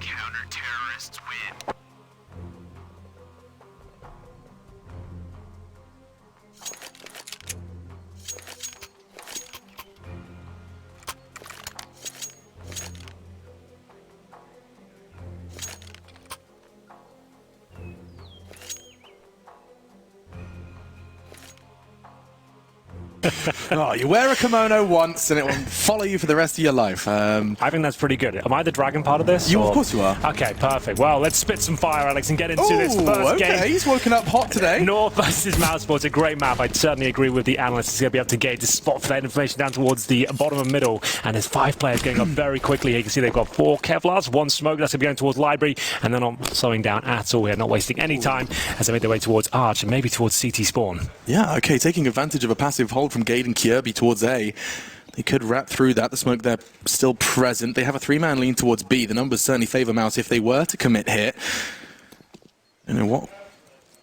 Counter-terrorists win. Oh, you wear a kimono once and it will follow you for the rest of your life. I think that's pretty good. Am I the dragon part of this? Of course you are. Okay, perfect. Well, let's spit some fire, Alex, and get into this first game. Okay, he's woken up hot today. North versus mousesports, a great map. I'd certainly agree with the analysts. He's going to be able to gauge the spot for that information down towards the bottom and middle. And there's 5 players going up very quickly here. You can see they've got 4 Kevlars, 1 smoke. That's going to be going towards library. And then not slowing down at all here, not wasting any time as they make their way towards Arch and maybe towards CT spawn. Yeah, okay, taking advantage of a passive hold from Gade and Kirby towards A. They could wrap through that. The smoke there still present. They have a 3-man lean towards B. The numbers certainly favour Mouse if they were to commit here. You know what?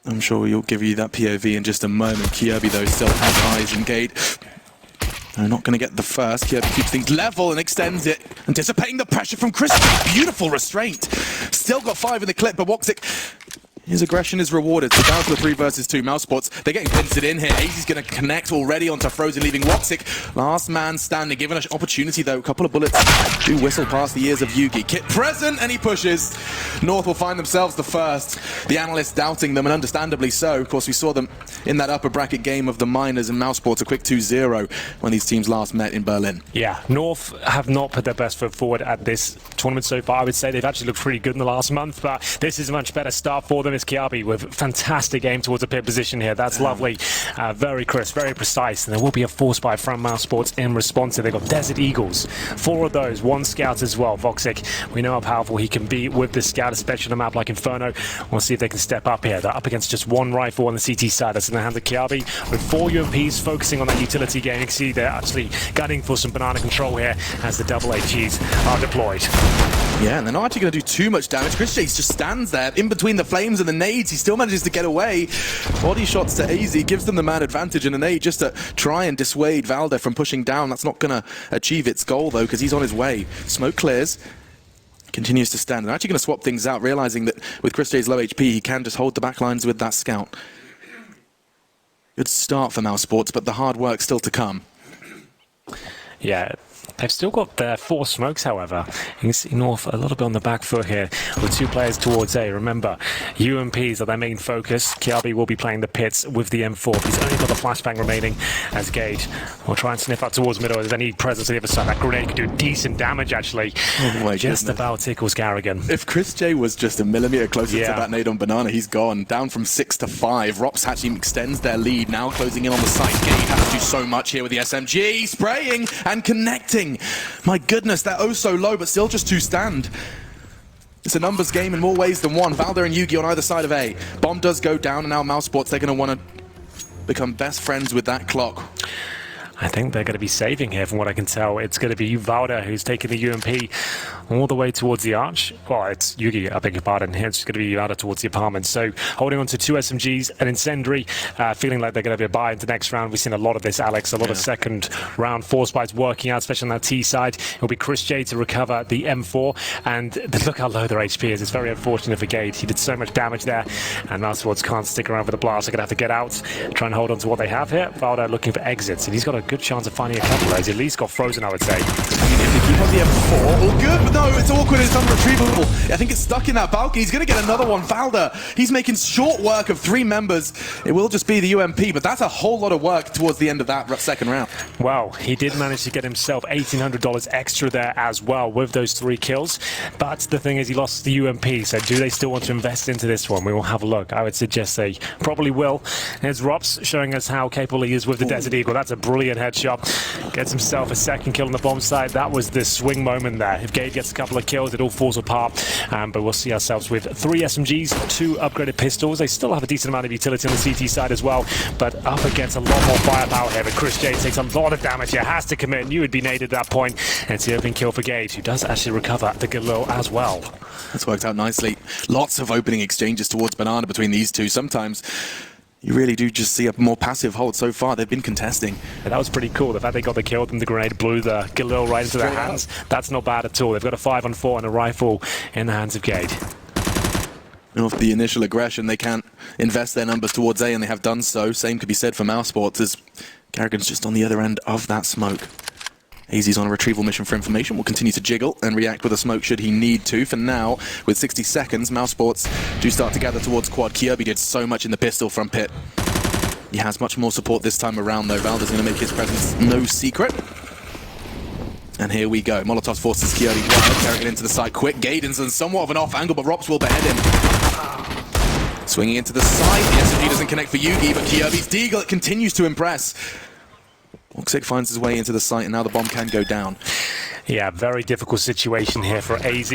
I'm sure we'll give you that POV in just a moment. Kirby, though, still has eyes and Gade. They're not going to get the first. Kirby keeps things level and extends it. Anticipating the pressure from Chris. Beautiful restraint. Still got 5 in the clip, but Woxic... his aggression is rewarded, so down to a 3 versus 2. mousesports, they're getting pincered in here. AZ's going to connect already onto Frozen, leaving Woxic. Last man standing, given an opportunity though. A couple of bullets do whistle past the ears of Yugi. Kit present, and he pushes. North will find themselves the first. The analysts doubting them, and understandably so. Of course, we saw them in that upper bracket game of the Miners and mousesports, a quick 2-0 when these teams last met in Berlin. Yeah, North have not put their best foot forward at this tournament so far. I would say they've actually looked pretty good in the last month, but this is a much better start for them. It's Kiabi with fantastic aim towards a pit position here. That's lovely. Very crisp, very precise. And there will be a force buy from mousesports in response to. They've got Desert Eagles. 4 of those, 1 scout as well. Voxic, we know how powerful he can be with the scout, especially on a map like Inferno. We'll see if they can step up here. They're up against just 1 rifle on the CT side. That's in the hands of Kiabi with 4 UMPs focusing on that utility game. You can see they're actually gunning for some banana control here as the double HGs are deployed. Yeah, and they're not actually going to do too much damage. Chris Chase just stands there in between the flames and the nades. He still manages to get away. Body shots to AZ gives them the man advantage, and a nade just to try and dissuade Valder from pushing down. That's not going to achieve its goal, though, because he's on his way. Smoke clears. Continues to stand. They're actually going to swap things out, realizing that with Chris J's low HP, he can just hold the back lines with that scout. Good start for mousesports, but the hard work still to come. Yeah. They've still got their 4 smokes, however. You can see North a little bit on the back foot here with 2 players towards A. Remember, UMPs are their main focus. Kiabi will be playing the pits with the M4. He's only got the flashbang remaining as Gage will try and sniff out towards middle. If there's any presence on the other side, that grenade can do decent damage, actually. Oh just about tickles Garrigan. If Chris J was just a millimeter closer to that nade on Banana, he's gone. Down from 6 to 5. Rops actually extends their lead, now closing in on the site. Gage has to do so much here with the SMG. Spraying and connecting. My goodness, they're oh so low, but still just 2 stand. It's a numbers game in more ways than one. Valder and Yugi on either side of A. Bomb does go down, and now mousesports, they're going to want to become best friends with that clock. I think they're going to be saving here, from what I can tell. It's going to be Valder who's taking the UMP all the way towards the arch. Well, it's Yugi, I beg your pardon. Here it's going to be Valder towards the apartment. So holding on to 2 SMGs, an incendiary, feeling like they're going to be a buy into next round. We've seen a lot of this, Alex. A lot of second round force buys working out, especially on that T side. It'll be Chris J to recover the M4. And look how low their HP is. It's very unfortunate for Gade. He did so much damage there. And mousesports can't stick around for the blast. They're going to have to get out, try and hold on to what they have here. Valder looking for exits. And he's got a good chance of finding a couple there. He's at least got frozen, I would say. I mean, if they keep on the M4, all good, but no, it's awkward, it's unretrievable. I think it's stuck in that balcony. He's going to get another one. Valder, he's making short work of 3 members. It will just be the UMP, but that's a whole lot of work towards the end of that second round. Well, he did manage to get himself $1,800 extra there as well with those 3 kills. But the thing is, he lost the UMP, so do they still want to invest into this one? We will have a look. I would suggest they probably will. Here's Rops showing us how capable he is with the Desert Eagle. That's a brilliant headshot. Gets himself a second kill on the bomb side. That was the swing moment there. If Gade gets a couple of kills, it all falls apart. But we'll see ourselves with 3 SMGs, 2 upgraded pistols. They still have a decent amount of utility on the CT side as well, but up against a lot more firepower here. But Chris J takes a lot of damage here, has to commit, knew he'd be naded at that point. And it's the opening kill for Gade, who does actually recover the Galil as well. That's worked out nicely. Lots of opening exchanges towards Banana between these two. Sometimes you really do just see a more passive hold. So far, they've been contesting. Yeah, that was pretty cool. The fact they got the kill and the grenade blew the Galil right into their hands, that's not bad at all. They've got a 5-on-4 and a rifle in the hands of Gade. Off the initial aggression, they can't invest their numbers towards A, and they have done so. Same could be said for mousesports, as Garrigan's just on the other end of that smoke. AZ's on a retrieval mission for information, will continue to jiggle and react with a smoke should he need to. For now, with 60 seconds, mousesports do start to gather towards quad. Kirby did so much in the pistol from Pit. He has much more support this time around, though. Valder's going to make his presence no secret. And here we go. Molotov's forces Kirby carrying it into the side quick. Gaden's on somewhat of an off angle, but Rops will behead him. Swinging into the side. The SMG doesn't connect for Yugi, but Kirby's Deagle continues to impress. Woxic finds his way into the site, and now the bomb can go down. Yeah, very difficult situation here for AZ.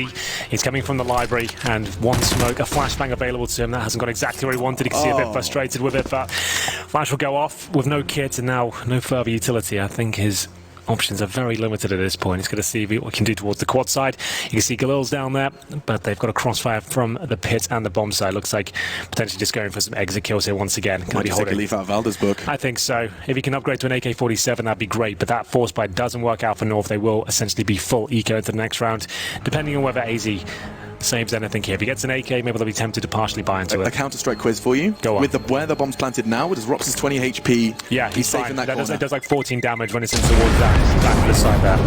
He's coming from the library, and one smoke, a flashbang available to him. That hasn't got exactly where he wanted. You can see a bit frustrated with it, but flash will go off with no kit and now no further utility. I think his options are very limited at this point. He's going to see what he can do towards the quad side. You can see Galil's down there, but they've got a crossfire from the pit and the bomb side. Looks like potentially just going for some exit kills here once again. Might be take a leaf out of Valder's book. I think so. If he can upgrade to an AK-47, that'd be great, but that force buy doesn't work out for North. They will essentially be full eco into the next round, depending on whether AZ saves anything here. If he gets an AK, maybe they'll be tempted to partially buy into it. A Counter-Strike quiz for you. Go on. With where the bomb's planted now, with Rops' 20 HP, yeah, he's safe in that corner. It does like 14 damage when it's in towards that back of the side there.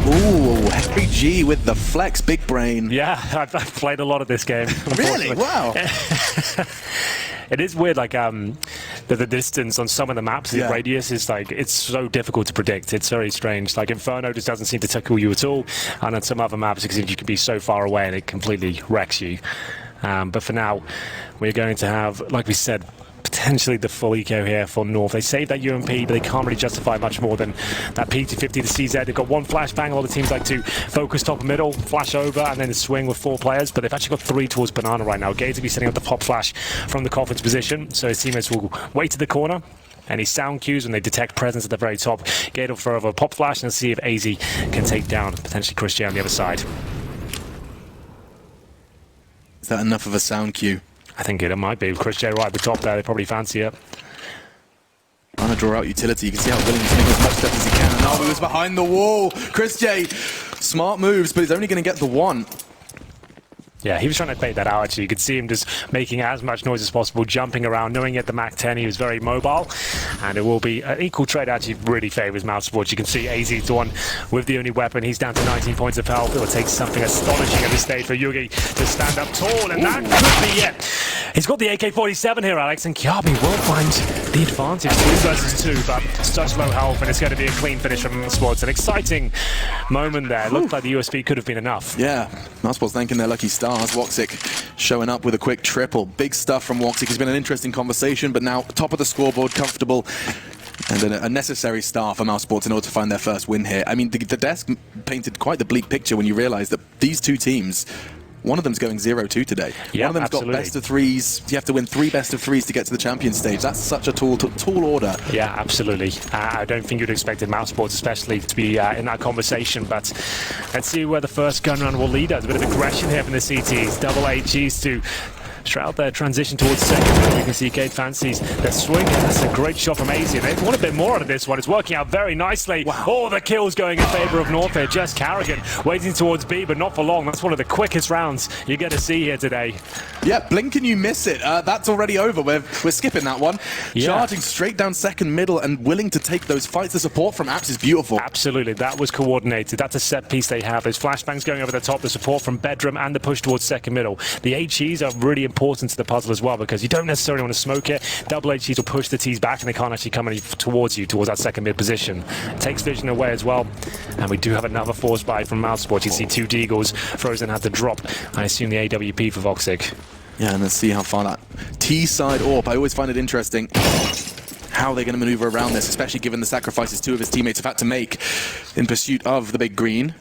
Ooh, Henry G with the flex, big brain. Yeah, I've played a lot of this game. Really? Wow. It is weird, like the distance on some of the maps, the radius is like, it's so difficult to predict. It's very strange. Like Inferno just doesn't seem to tickle you at all, and on some other maps, because you can be so far away and it completely wrecks you. But for now, we're going to have, like we said, potentially the full eco here for North. They saved that UMP, but they can't really justify much more than that P250 to CZ. They've got one flashbang. A lot of teams like to focus top and middle, flash over, and then swing with 4 players, but they've actually got 3 towards Banana right now. Gaze will be setting up the pop flash from the coffin's position, so his teammates will wait to the corner. Any sound cues when they detect presence at the very top. Gade will throw over a pop flash and see if AZ can take down potentially Chris J on the other side. Is that enough of a sound cue? I think it might be. Chris J right at the top there, they probably fancy it. Trying to draw out utility. You can see how willing to make as much stuff as he can. And now he was behind the wall. Chris J, smart moves, but he's only going to get the one. Yeah, he was trying to bait that out, actually. You could see him just making as much noise as possible, jumping around, knowing at the MAC-10 he was very mobile. And it will be an equal trade, actually really favours mousesports. You can see AZ's the one with the only weapon. He's down to 19 points of health. It will take something astonishing at this stage for Yugi to stand up tall, and that could be it. He's got the AK-47 here, Alex, and Kiabi will find the advantage. 2 versus 2, but such low health, and it's going to be a clean finish from mousesports. An exciting moment there. Looked like the USP could have been enough. Yeah, mousesports thanking their lucky stars. Woxic showing up with a quick triple. Big stuff from Woxic. It's been an interesting conversation, but now top of the scoreboard, comfortable, and a necessary start for mousesports in order to find their first win here. I mean, the desk painted quite the bleak picture when you realize that these two teams, one of them's going 0-2 today. Yeah, one of them's got best of 3s. You have to win 3 best of 3s to get to the champion stage. That's such a tall order. Yeah, absolutely. I don't think you'd expected mousesports especially to be in that conversation, but let's see where the first gun run will lead us. A bit of aggression here from the CTs. Double HGs to Shroud there, transition towards second middle. You can see Gade fancies the swing. That's a great shot from AZ. They want a bit more out of this one. It's working out very nicely. Wow. All the kills going in favor of North here. Jess Carrigan waiting towards B, but not for long. That's one of the quickest rounds you get to see here today. Yeah, blink and you miss it. That's already over. We're skipping that one. Yeah. Charging straight down second middle and willing to take those fights. The support from Apps is beautiful. Absolutely, that was coordinated. That's a set piece they have. There's flashbangs going over the top, the support from Bedroom, and the push towards second middle. The HEs are really important to the puzzle as well, because you don't necessarily want to smoke it. Double HEs will push the Ts back, and they can't actually come any towards you, towards that second mid position. It takes vision away as well. And we do have another force buy from mousesports. You see two Deagles. Frozen had to drop, I assume, the AWP for Voxic. Yeah, and let's see how far that T-side AWP. I always find it interesting how they're going to maneuver around this, especially given the sacrifices two of his teammates have had to make in pursuit of the big green.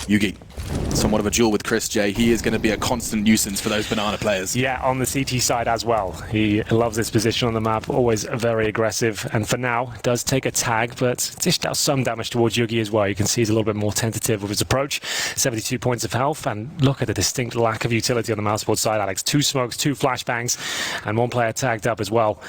Yugi, somewhat of a duel with Chris J. He is going to be a constant nuisance for those banana players. Yeah, on the CT side as well. He loves this position on the map, always very aggressive, and for now does take a tag, but dished out some damage towards Yugi as well. You can see he's a little bit more tentative with his approach. 72 points of health, and look at the distinct lack of utility on the mousesports side, Alex. 2 smokes, 2 flashbangs, and 1 player tagged up as well.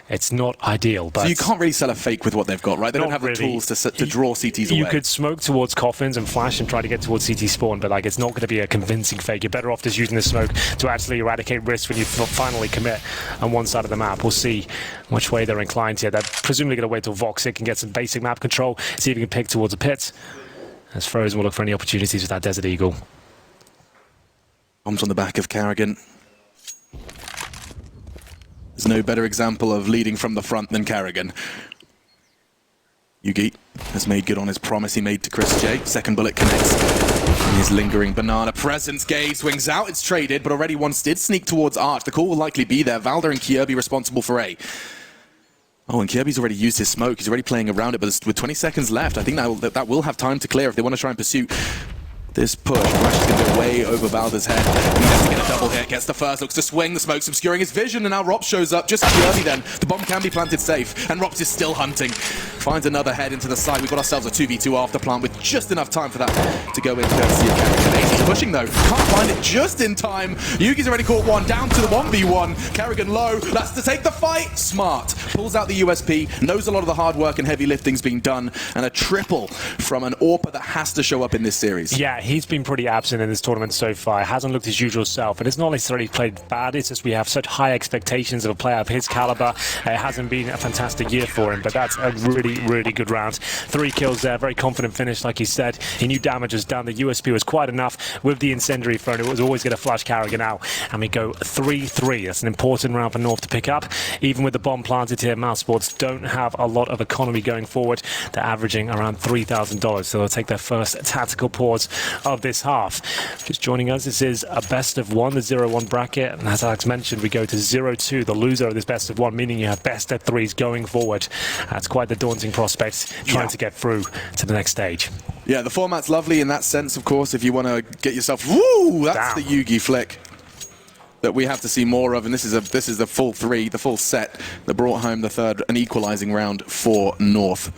It's not ideal, but... So you can't really sell a fake with what they've got, right? They don't have really. the tools to draw CTs away. You could smoke towards coffins and flash and try to get towards CT spawn, but like it's not going to be a convincing fake. You're better off just using the smoke to actually eradicate risk when you finally commit on one side of the map. We'll see which way they're inclined here. They're presumably going to wait till Voxic can get some basic map control, see if he can pick towards a pit. As Frozen will look for any opportunities with that Desert Eagle. Bombs on the back of Carrigan. There's no better example of leading from the front than Carrigan. Yugi has made good on his promise he made to Chris J. Second bullet connects. And his lingering banana presence. Gay swings out. It's traded, but already once did sneak towards Arch. The call will likely be there. Valder and Kirby responsible for A. Oh, and Kirby's already used his smoke. He's already playing around it, but with 20 seconds left, I think that will have time to clear if they want to try and pursue this push. Flash is going to go way over Valder's head. He has to get a double hit, gets the first, looks to swing, the smoke's obscuring his vision, and now Rops shows up just too early then. The bomb can be planted safe, and Rops is still hunting. Finds another head into the site. We've got ourselves a 2v2 after plant with just enough time for that to go in courtesy of Carrigan. He's pushing though, can't find it just in time. Yugi's already caught one, down to the 1v1. Carrigan low, that's to take the fight. Smart, pulls out the USP, knows a lot of the hard work and heavy lifting's being done, and a triple from an AWPer that has to show up in this series. Yeah, he's been pretty absent in this tournament so far. It hasn't looked his usual self, and it's not necessarily played bad, it's just we have such high expectations of a player of his caliber. It hasn't been a fantastic year for him, but that's a really, really good round. 3 kills there, very confident finish, like he said. He knew damage was done. The USP was quite enough with the incendiary thrown. It was always going to flush Carrigan out, and we go 3-3. That's an important round for North to pick up. Even with the bomb planted here, mousesports don't have a lot of economy going forward. They're averaging around $3,000, so they'll take their first tactical pause of this half. Just joining us, this is a best of 1, the 0-1 bracket, and as Alex mentioned, we go to 0-2, the loser of this best of 1, meaning you have best of 3s going forward. That's quite the daunting prospect, trying to get through to the next stage. Yeah, the format's lovely in that sense, of course, if you want to get yourself, woo, that's the Yugi flick that we have to see more of, and this is the full 3, the full set that brought home the third, an equalizing round for North.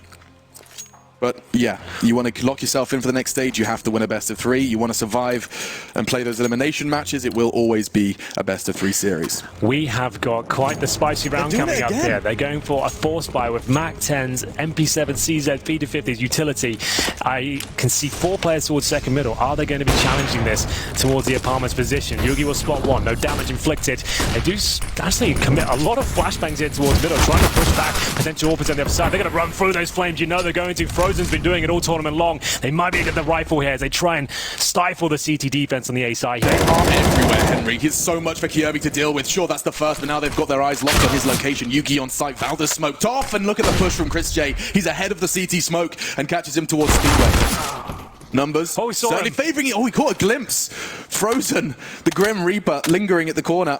But yeah, you want to lock yourself in for the next stage, you have to win a best of 3. You want to survive and play those elimination matches, it will always be a best of 3 series. We have got quite the spicy round coming up here. They're going for a force buy with Mac 10s, MP7, CZ, P250s, utility. I can see 4 players towards second middle. Are they going to be challenging this towards the apartment's position? Yugi will spot 1, no damage inflicted. They do actually commit a lot of flashbangs here towards middle, trying to push back potential AWPers on the other side. They're going to run through those flames. You know they're going to. Frozen's been doing it all tournament long. They might be able to get the rifle here as they try and stifle the CT defense on the A side. They are everywhere, Henry. It's so much for Kirby to deal with. Sure, that's the first, but now they've got their eyes locked on his location. Yugi on site, Valder smoked off, and look at the push from Chris J. He's ahead of the CT smoke and catches him towards Speedway. Numbers certainly favoring it. Oh, he caught a glimpse. Frozen, the Grim Reaper, lingering at the corner.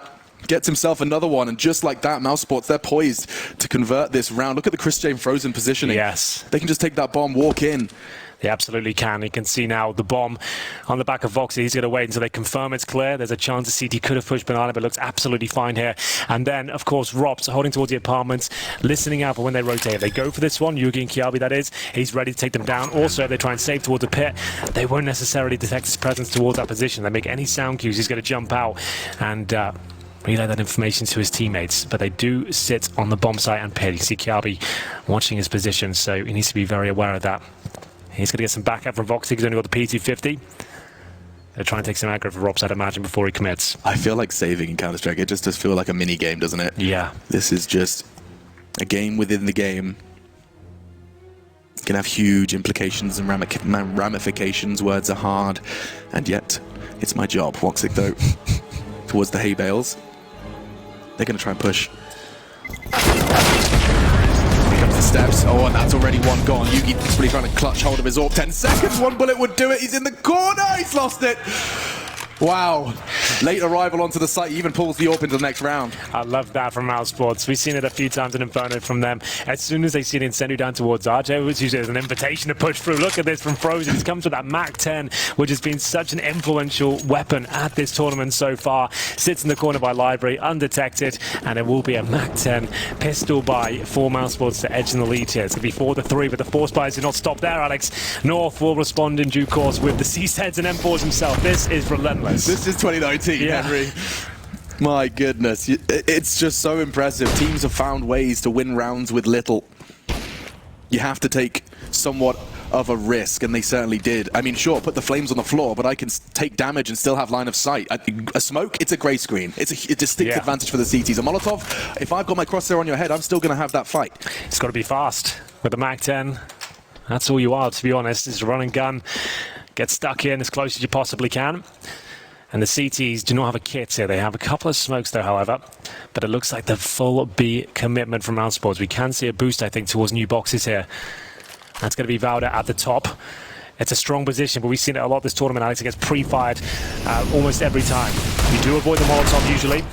Gets himself another one, and just like that, mousesports, they're poised to convert this round. Look at the Chris J Frozen positioning. Yes. They can just take that bomb, walk in. They absolutely can. You can see now the bomb on the back of Voxy. He's going to wait until they confirm it's clear. There's a chance the CT could have pushed Banana, but looks absolutely fine here. And then, of course, Robs holding towards the apartments, listening out for when they rotate. They go for this one, Yugi and Kiabi, that is. He's ready to take them down. Also, if they try and save towards the pit, they won't necessarily detect his presence towards that position. They make any sound cues, he's going to jump out and relay that information to his teammates. But they do sit on the bomb site and pit. You see Kiabi watching his position, so he needs to be very aware of that. He's going to get some backup from Voxy. He's only got the PT-50. They're trying to take some aggro for Robs, I'd imagine, before he commits. I feel like saving in Counter-Strike, it just does feel like a mini game, doesn't it? Yeah. This is just a game within the game. It can have huge implications and ramifications. Words are hard, and yet it's my job. Woxic, though, towards the hay bales. They're going to try and push. The steps. Oh, and that's already one gone. Yugi desperately trying to clutch hold of his AWP. 10 seconds. One bullet would do it. He's in the corner. He's lost it. Wow. Late arrival onto the site. He even pulls the AWP into the next round. I love that from mousesports. We've seen it a few times in Inferno from them. As soon as they see the incendiary down towards RJ, which usually is an invitation to push through. Look at this from Frozen. He's come to that MAC-10, which has been such an influential weapon at this tournament so far. Sits in the corner by Library, undetected, and it will be a MAC-10 pistol buy for mousesports to edge in the lead here. It's going to be 4-3, but the force buys do not stop there, Alex. North will respond in due course with the C-Seds and M4s himself. This is relentless. This is 2019, yeah. Henry. My goodness. It's just so impressive. Teams have found ways to win rounds with little. You have to take somewhat of a risk, and they certainly did. I mean, sure, put the flames on the floor, but I can take damage and still have line of sight. A smoke, it's a grey screen. It's a distinct advantage for the CTs. A Molotov, if I've got my crosshair on your head, I'm still going to have that fight. It's got to be fast with the MAC-10. That's all you are, to be honest. It's a run and gun. Get stuck in as close as you possibly can. And the CTs do not have a kit here. They have a couple of smokes though, however. But it looks like the full B commitment from mousesports. We can see a boost, I think, towards new boxes here. That's going to be Valda at the top. It's a strong position, but we've seen it a lot this tournament, Alex. It gets pre-fired almost every time. You do avoid the Molotov usually.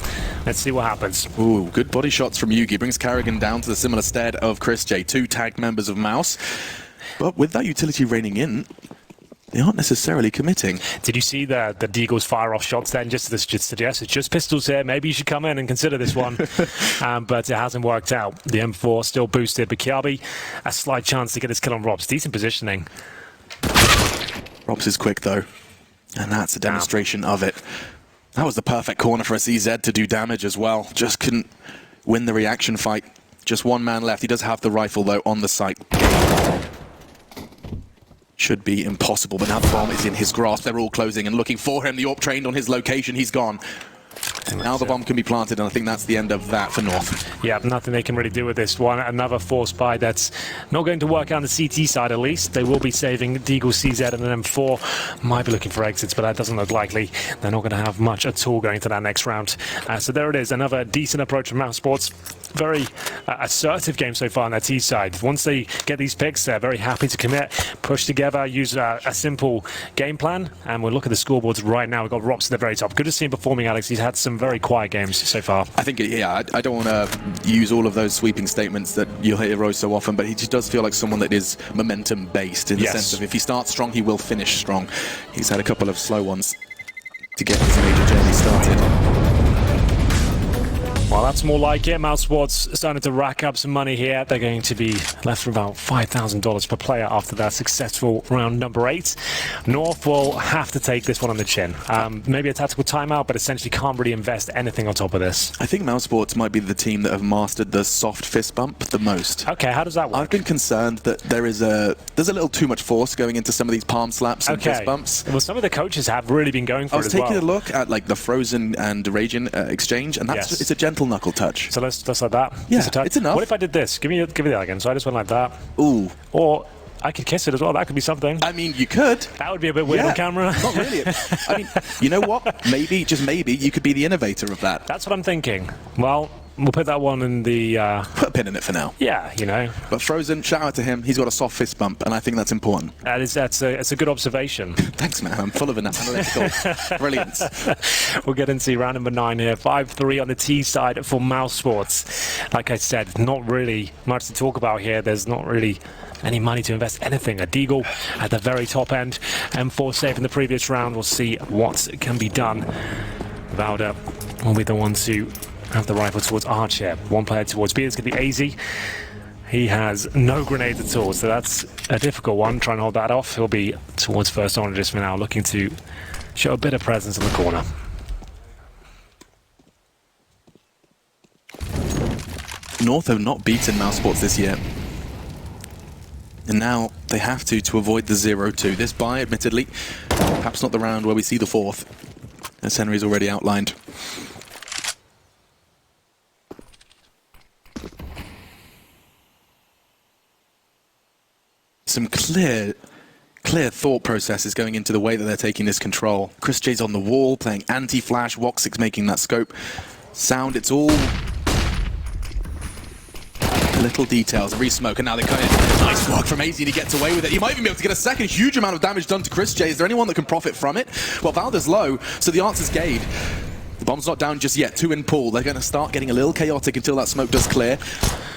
Let's see what happens. Ooh, good body shots from Yugi. Brings Carrigan down to the similar stead of Chris J. Two tagged members of Mouse. But with that utility reining in, they aren't necessarily committing. Did you see the Deagles fire off shots then? Just to suggest it's just pistols here. Maybe you should come in and consider this one. But it hasn't worked out. The M4 still boosted, but Kiabi, a slight chance to get his kill on Robs. Decent positioning. Robs is quick though, and that's a demonstration of it. That was the perfect corner for a CZ to do damage as well. Just couldn't win the reaction fight. Just one man left. He does have the rifle though on the site. Should be impossible, but now the bomb is in his grasp. They're all closing and looking for him. The AWP trained on his location. He's gone. Now the bomb can be planted, and I think that's the end of that for North. Yeah, nothing they can really do with this one. Another force buy that's not going to work on the CT side, at least. They will be saving Deagle, CZ, and an M4. Might be looking for exits, but that doesn't look likely. They're not going to have much at all going to that next round. So there it is, another decent approach from mousesports. Very assertive game so far on their T side. Once they get these picks, they're very happy to commit, push together, use a simple game plan, and we'll look at the scoreboards right now. We've got Robs at the very top. Good to see him performing, Alex. He's had some very quiet games so far. I think, yeah, I don't want to use all of those sweeping statements that you'll hear so often, but he just does feel like someone that is momentum-based in the sense of if he starts strong, he will finish strong. He's had a couple of slow ones to get his major journey started. Well, that's more like it. mousesports starting to rack up some money here. They're going to be left with about $5,000 per player after that successful round number 8. North will have to take this one on the chin. Maybe a tactical timeout, but essentially can't really invest anything on top of this. I think mousesports might be the team that have mastered the soft fist bump the most. Okay, how does that work? I've been concerned that there's a little too much force going into some of these palm slaps and fist bumps. Well, some of the coaches have really been going for it as well. I was taking a look at like the Frozen and Raging exchange, and that's it's a gentle knuckle touch. So let's just like that. Yeah, it's enough. What if I did this? Give me that again. So I just went like that. Ooh. Or I could kiss it as well. That could be something. I mean, you could. That would be a bit weird on camera. Not really. I mean, you know what? Maybe, just maybe, you could be the innovator of that. That's what I'm thinking. Well, we'll put that one in the... Put a pin in it for now. Yeah, you know. But Frozen, shout out to him. He's got a soft fist bump, and I think that's important. That's a good observation. Thanks, man. I'm full of analytical brilliance. We'll get into round number 9 here. 5-3 on the T side for mousesports. Like I said, not really much to talk about here. There's not really any money to invest anything. A Deagle at the very top end. M4 safe in the previous round. We'll see what can be done. Valda will be the one to have the rifle towards Arch here. One player towards B is going to be AZ. He has no grenades at all, so that's a difficult one. Try and hold that off. He'll be towards first oranges for now, looking to show a bit of presence in the corner. North have not beaten mousesports this year. And now they have to avoid the 0-2. This buy, admittedly, perhaps not the round where we see the 4th, as Henry's already outlined. Some clear thought processes going into the way that they're taking this control. Chris J's on the wall, playing anti-flash, Woxic's making that scope. Sound, it's all little details. Re-smoke, and now they're cutting. Nice work from AZ to get away with it. You might even be able to get a second huge amount of damage done to Chris J. Is there anyone that can profit from it? Well, Valda's low, so the answer's Gade. The bomb's not down just yet. 2 in pool. They're going to start getting a little chaotic until that smoke does clear.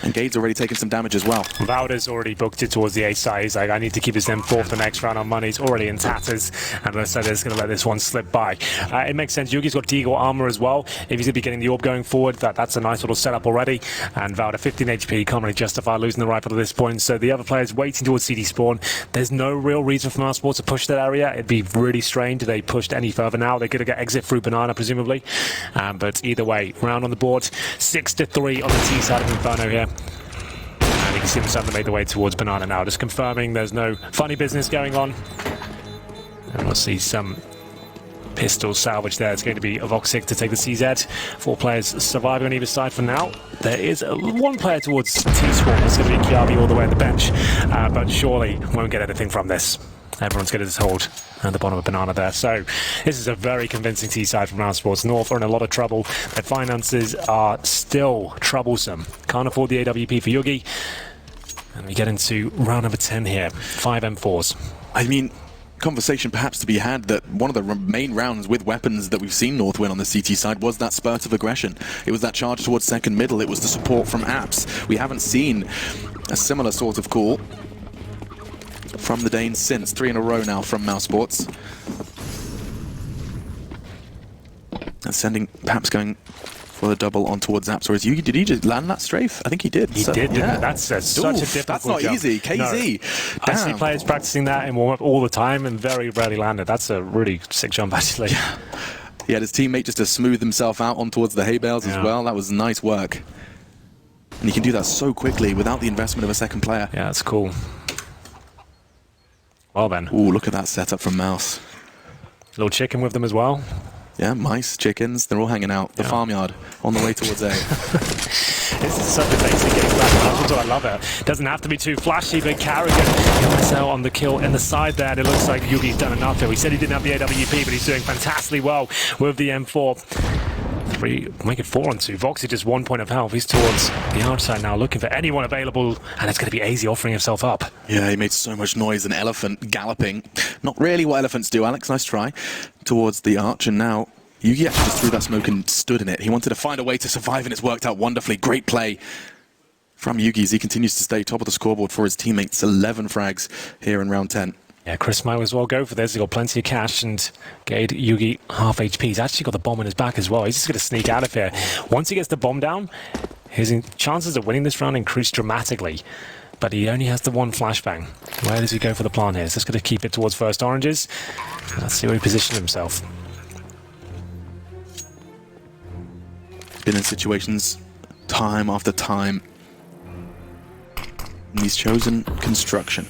And Gade's already taken some damage as well. Valda's already booked it towards the A side. He's like, I need to keep his M4 for the next round on money. He's already in tatters. And let's say they're just going to let this one slip by. It makes sense. Yugi's got Deagle armor as well. If he's going to be getting the orb going forward, that's a nice little setup already. And Valda, 15 HP, can't really justify losing the rifle at this point. So the other players waiting towards CD spawn. There's no real reason for mousesports to push that area. It'd be really strange if they pushed any further now. They're going to get exit through Banana, presumably. But either way, round on the board. 6-3 on the T side of Inferno here. And you can see them starting to make the way towards Banana now. Just confirming there's no funny business going on. And we'll see some pistol salvage there. It's going to be Voxic to take the CZ. 4 players surviving on either side for now. There is 1 player towards T-Spawn. It's going to be Kiabi all the way at the bench. But surely won't get anything from this. Everyone's going to just hold at the bottom of Banana there. So this is a very convincing T-side from mousesports. North are in a lot of trouble. Their finances are still troublesome. Can't afford the AWP for Yugi. And we get into round number 10 here. 5 M4s. I mean, conversation perhaps to be had that one of the main rounds with weapons that we've seen North win on the CT side was that spurt of aggression. It was that charge towards second middle. It was the support from apps. We haven't seen a similar sort of call from the Danes since. 3 in a row now from mousesports. And sending, perhaps going for the double on towards Zaps. Or is Yugi, did he just land that strafe? I think he did. He did, yeah. That's such a difficult That's not jump. easy. KZ. No. I see players practicing that in warm-up all the time and very rarely landed. That's a really sick jump, actually. Yeah. He had his teammate just to smooth himself out on towards the hay bales as well. That was nice work. And he can do that so quickly without the investment of a second player. Yeah, that's cool. Well then. Ooh, look at that setup from Mouse. Little chicken with them as well. Yeah, mice, chickens, they're all hanging out. The farmyard on the way towards A. This is such a basic game plan. That's what I love it. Doesn't have to be too flashy, but Carrigan gets out on the kill in the side there. And it looks like Yugi's done enough here. We said he didn't have the AWP, but he's doing fantastically well with the M4. 3, make it 4 on 2. Voxy just 1 point of health. He's towards the outside now, looking for anyone available, and it's going to be AZ offering himself up. Yeah, he made so much noise. An elephant galloping. Not really what elephants do, Alex. Nice try. Towards the arch, and now Yugi actually just threw that smoke and stood in it. He wanted to find a way to survive, and it's worked out wonderfully. Great play from Yugi as he continues to stay top of the scoreboard for his teammates. 11 frags here in round 10. Yeah, Chris might as well go for this. He's got plenty of cash, and Gade, Yugi, half HP. He's actually got the bomb in his back as well. He's just going to sneak out of here. Once he gets the bomb down, his chances of winning this round increase dramatically. But he only has the 1 flashbang. Where does he go for the plan here? He's just going to keep it towards first oranges. Let's see where he positions himself. Been in situations time after time. And he's chosen construction.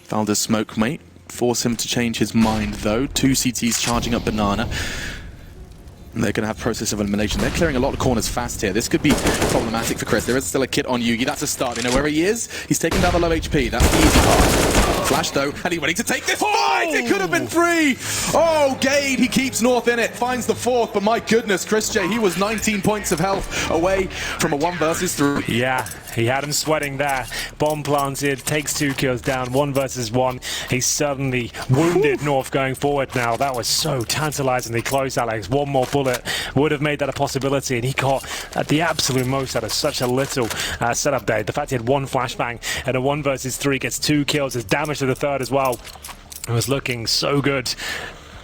Valda's smoke mate. Force him to change his mind though. 2 CTs charging up Banana. And they're going to have process of elimination. They're clearing a lot of corners fast here. This could be problematic for Chris. There is still a kit on Yugi. That's a start. You know where he is? He's taking down the low HP. That's the easy part. Flash though, and he's ready to take this fight! It could have been 3! Oh, Gade, he keeps North in it, finds the 4th, but my goodness, Chris J, he was 19 points of health away from a 1 versus 3. Yeah, he had him sweating there. Bomb planted, takes 2 kills down, 1 versus 1. He's suddenly wounded North going forward now. That was so tantalizingly close, Alex. One more bullet would have made that a possibility, and he got at the absolute most out of such a little setup there. The fact he had 1 flashbang and a 1 versus 3 gets 2 kills, is damage to the 3rd as well. It was looking so good.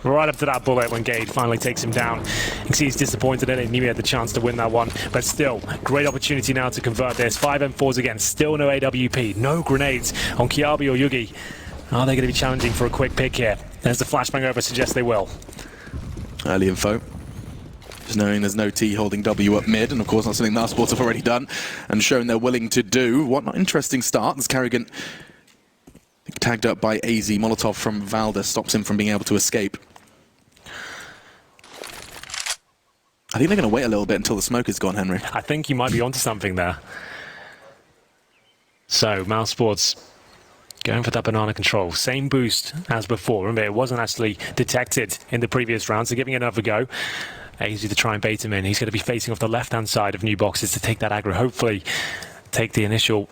Right up to that bullet when Gade finally takes him down. You can see he's disappointed in it. He knew he had the chance to win that one. But still, great opportunity now to convert this. 5 M4s again. Still no AWP. No grenades on Kiabi or Yugi. Are they going to be challenging for a quick pick here? There's the flashbang over. Suggests they will. Early info. Just knowing there's no T holding W up mid. And of course, that's something mousesports have already done and shown they're willing to do. What an interesting start. This Carrigan tagged up by AZ. Molotov from Valda stops him from being able to escape. I think they're going to wait a little bit until the smoke is gone, Henry. I think you might be onto something there. So, mousesports going for that banana control. Same boost as before. Remember, it wasn't actually detected in the previous round, so giving it another go. Easy to try and bait him in. He's going to be facing off the left-hand side of new boxes to take that aggro. Hopefully, take the initial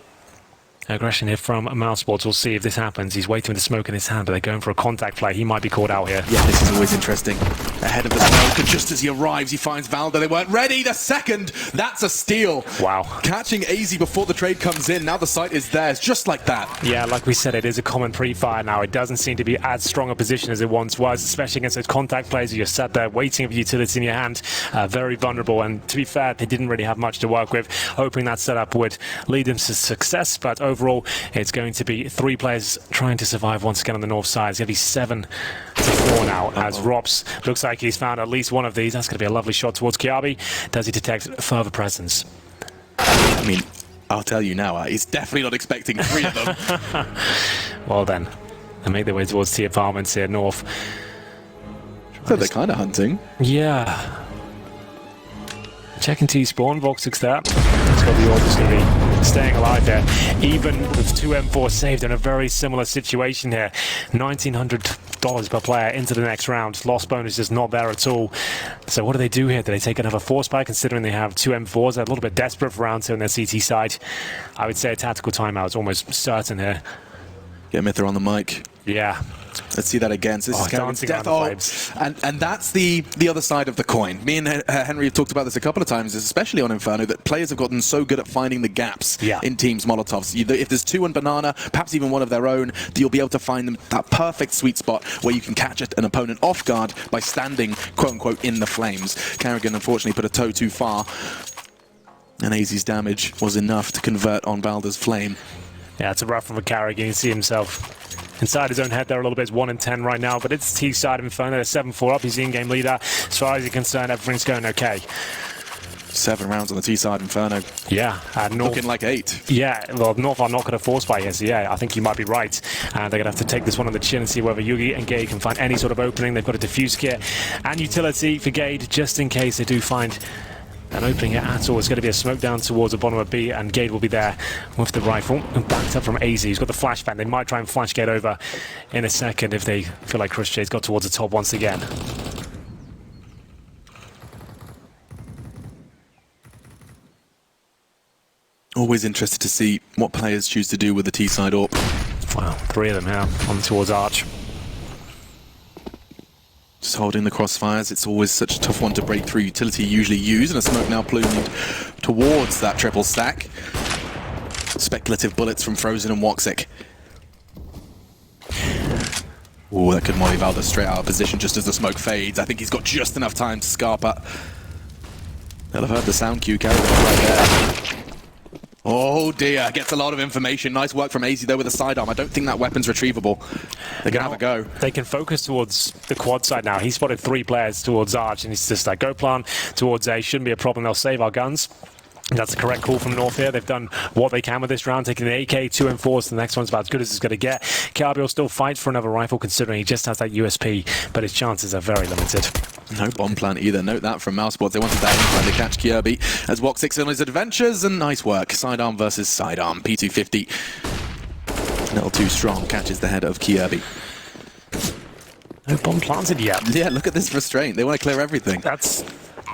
aggression here from mousesports. We'll see if this happens. He's waiting with the smoke in his hand, but they're going for a contact play. He might be caught out here. Yeah, this is always interesting. Ahead of the smoke, and just as he arrives, he finds Valda. They weren't ready. The second, that's a steal. Wow. Catching AZ before the trade comes in. Now the site is theirs, just like that. Yeah, like we said, it is a common pre-fire now. It doesn't seem to be as strong a position as it once was, especially against those contact players where you're sat there waiting for utility in your hand. Very vulnerable, and to be fair, they didn't really have much to work with. Hoping that setup would lead them to success, but overall, it's going to be 3 players trying to survive once again on the north side. It's going to be 7 to 4 now, as Rops looks like he's found at least one of these. That's going to be a lovely shot towards Kiabi. Does he detect further presence? I mean, I'll tell you now, he's definitely not expecting 3 of them. Well then, they make their way towards T apartments here north. So they're kind of hunting. Yeah. Checking T spawn, Voxix there. It's got the orders going to be staying alive there. Even with 2 M4 saved in a very similar situation here. $1,900 per player into the next round. Loss bonus is not there at all. So what do they do here? Do they take another force spike considering they have 2 M4s? They're a little bit desperate for round 2 on their CT side. I would say a tactical timeout is almost certain here. Get Mither on the mic. Yeah. Let's see that again. So this is dancing around the flames. And that's the other side of the coin. Me and Henry have talked about this a couple of times, especially on Inferno, that players have gotten so good at finding the gaps in teams' Molotovs. If there's 2 on Banana, perhaps even one of their own, you'll be able to find them that perfect sweet spot where you can catch an opponent off guard by standing, quote-unquote, in the flames. Carrigan, unfortunately, put a toe too far, and AZ's damage was enough to convert on Valda's flame. Yeah, it's a rough one for Carrigan. You can see himself inside his own head there a little bit. It's 1 and 10 right now, but it's T side of Inferno. They're 7-4 up. He's the in-game leader. As far as he's concerned, everything's going okay. 7 rounds on the T side Inferno. Yeah, North, looking like 8. Yeah, well, North are not going to force by here, so yeah, I think you might be right. And they're going to have to take this one on the chin and see whether Yugi and Gade can find any sort of opening. They've got a diffuse kit and utility for Gade, just in case they do find an opening here at all. It's going to be a smoke down towards the bottom of B, and Gade will be there with the rifle and backed up from AZ. He's got the flashbang. They might try and flash Gade over in a second if they feel like Chris J's got towards the top once again. Always interested to see what players choose to do with the T side AWP. Wow, 3 of them here on towards Arch. Just holding the crossfires. It's always such a tough one to break through. Utility usually used, and a smoke now plumed towards that triple stack. Speculative bullets from Frozen and Woxic. Ooh, that could molly Valda straight out of position just as the smoke fades. I think he's got just enough time to Scarpa. They'll have heard the sound cue carried right there. Oh dear, gets a lot of information. Nice work from AZ though with the sidearm. I don't think that weapon's retrievable. They're going to have a go. They can focus towards the quad side now. He spotted 3 players towards Arch, and he's just like, go plan towards A. Shouldn't be a problem. They'll save our guns. That's the correct call from North here. They've done what they can with this round, taking the AK, 2 M4s. The next one's about as good as it's going to get. Kiabi will still fight for another rifle, considering he just has that USP, but his chances are very limited. No bomb plant either. Note that from mousesports. They wanted that in trying to catch Kirby as Woxic on his adventures, and nice work. Sidearm versus sidearm. P250 A little too strong, catches the head of Kirby. No bomb planted yet. Yeah, look at this restraint. They want to clear everything. That's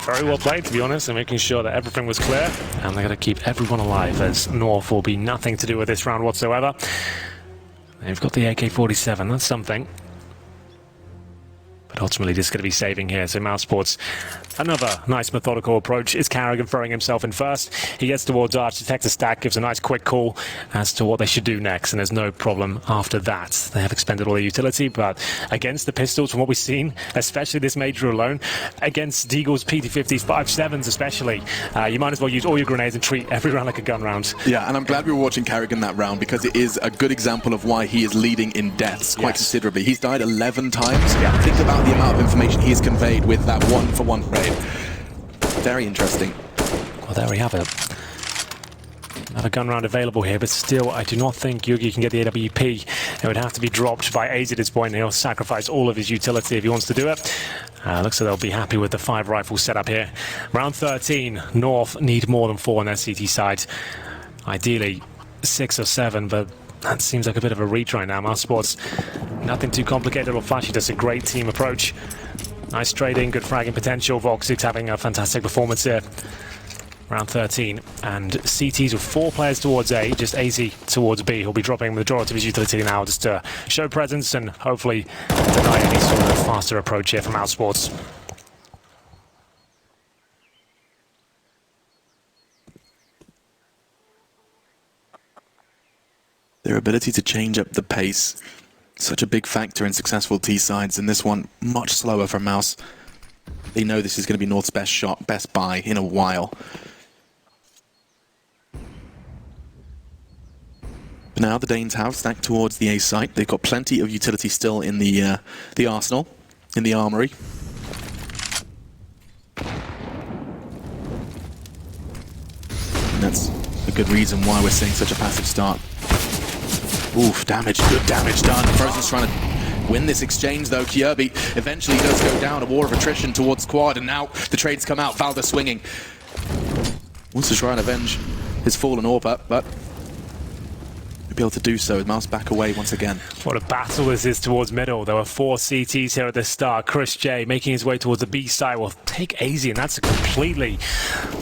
very well played, to be honest, and making sure that everything was clear. And they're going to keep everyone alive, as North will be nothing to do with this round whatsoever. They've got the AK-47, that's something. But ultimately, just going to be saving here. So mousesports, another nice methodical approach. Is Carrigan throwing himself in first? He gets towards Arch, detects a stack, gives a nice quick call as to what they should do next, and there's no problem after that. They have expended all their utility, but against the pistols, from what we've seen, especially this major alone, against Deagle's PT-50s, 5.7s especially, you might as well use all your grenades and treat every round like a gun round. Yeah, and I'm glad we were watching Carrigan that round, because it is a good example of why he is leading in deaths quite considerably. He's died 11 times. Yeah. Think about the amount of information he has conveyed with that one-for-one trade. Very interesting. Well, there we have it. Another gun round available here, but still, I do not think Yugi can get the AWP. It would have to be dropped by AZ at this point, and he'll sacrifice all of his utility if he wants to do it. Looks like they'll be happy with the 5 rifle setup here. Round 13, North need more than 4 on their CT side. Ideally, 6 or 7, but that seems like a bit of a reach right now. mousesports, nothing too complicated or flashy, just a great team approach. Nice trading, good fragging potential. Voxix having a fantastic performance here. Round 13, and CTs with 4 players towards A, just AZ towards B. He'll be dropping the majority of his utility now just to show presence and hopefully deny any sort of faster approach here from mousesports. Their ability to change up the pace, such a big factor in successful T-sides, and this one much slower from Mouse. They know this is going to be North's best shot, best buy in a while. But now the Danes have stacked towards the A site. They've got plenty of utility still in the arsenal, in the armory. And that's a good reason why we're seeing such a passive start. Oof, damage, good damage done. Frozen's trying to win this exchange though. Kirby eventually does go down, a war of attrition towards Quad, and now the trades come out. Valda swinging. Wants to try and avenge his fallen AWP, but be able to do so with Mouse back away once again. What a battle this is towards middle. There were 4 CTs here at the start. Chris J making his way towards the B side will take AZ, and that's a completely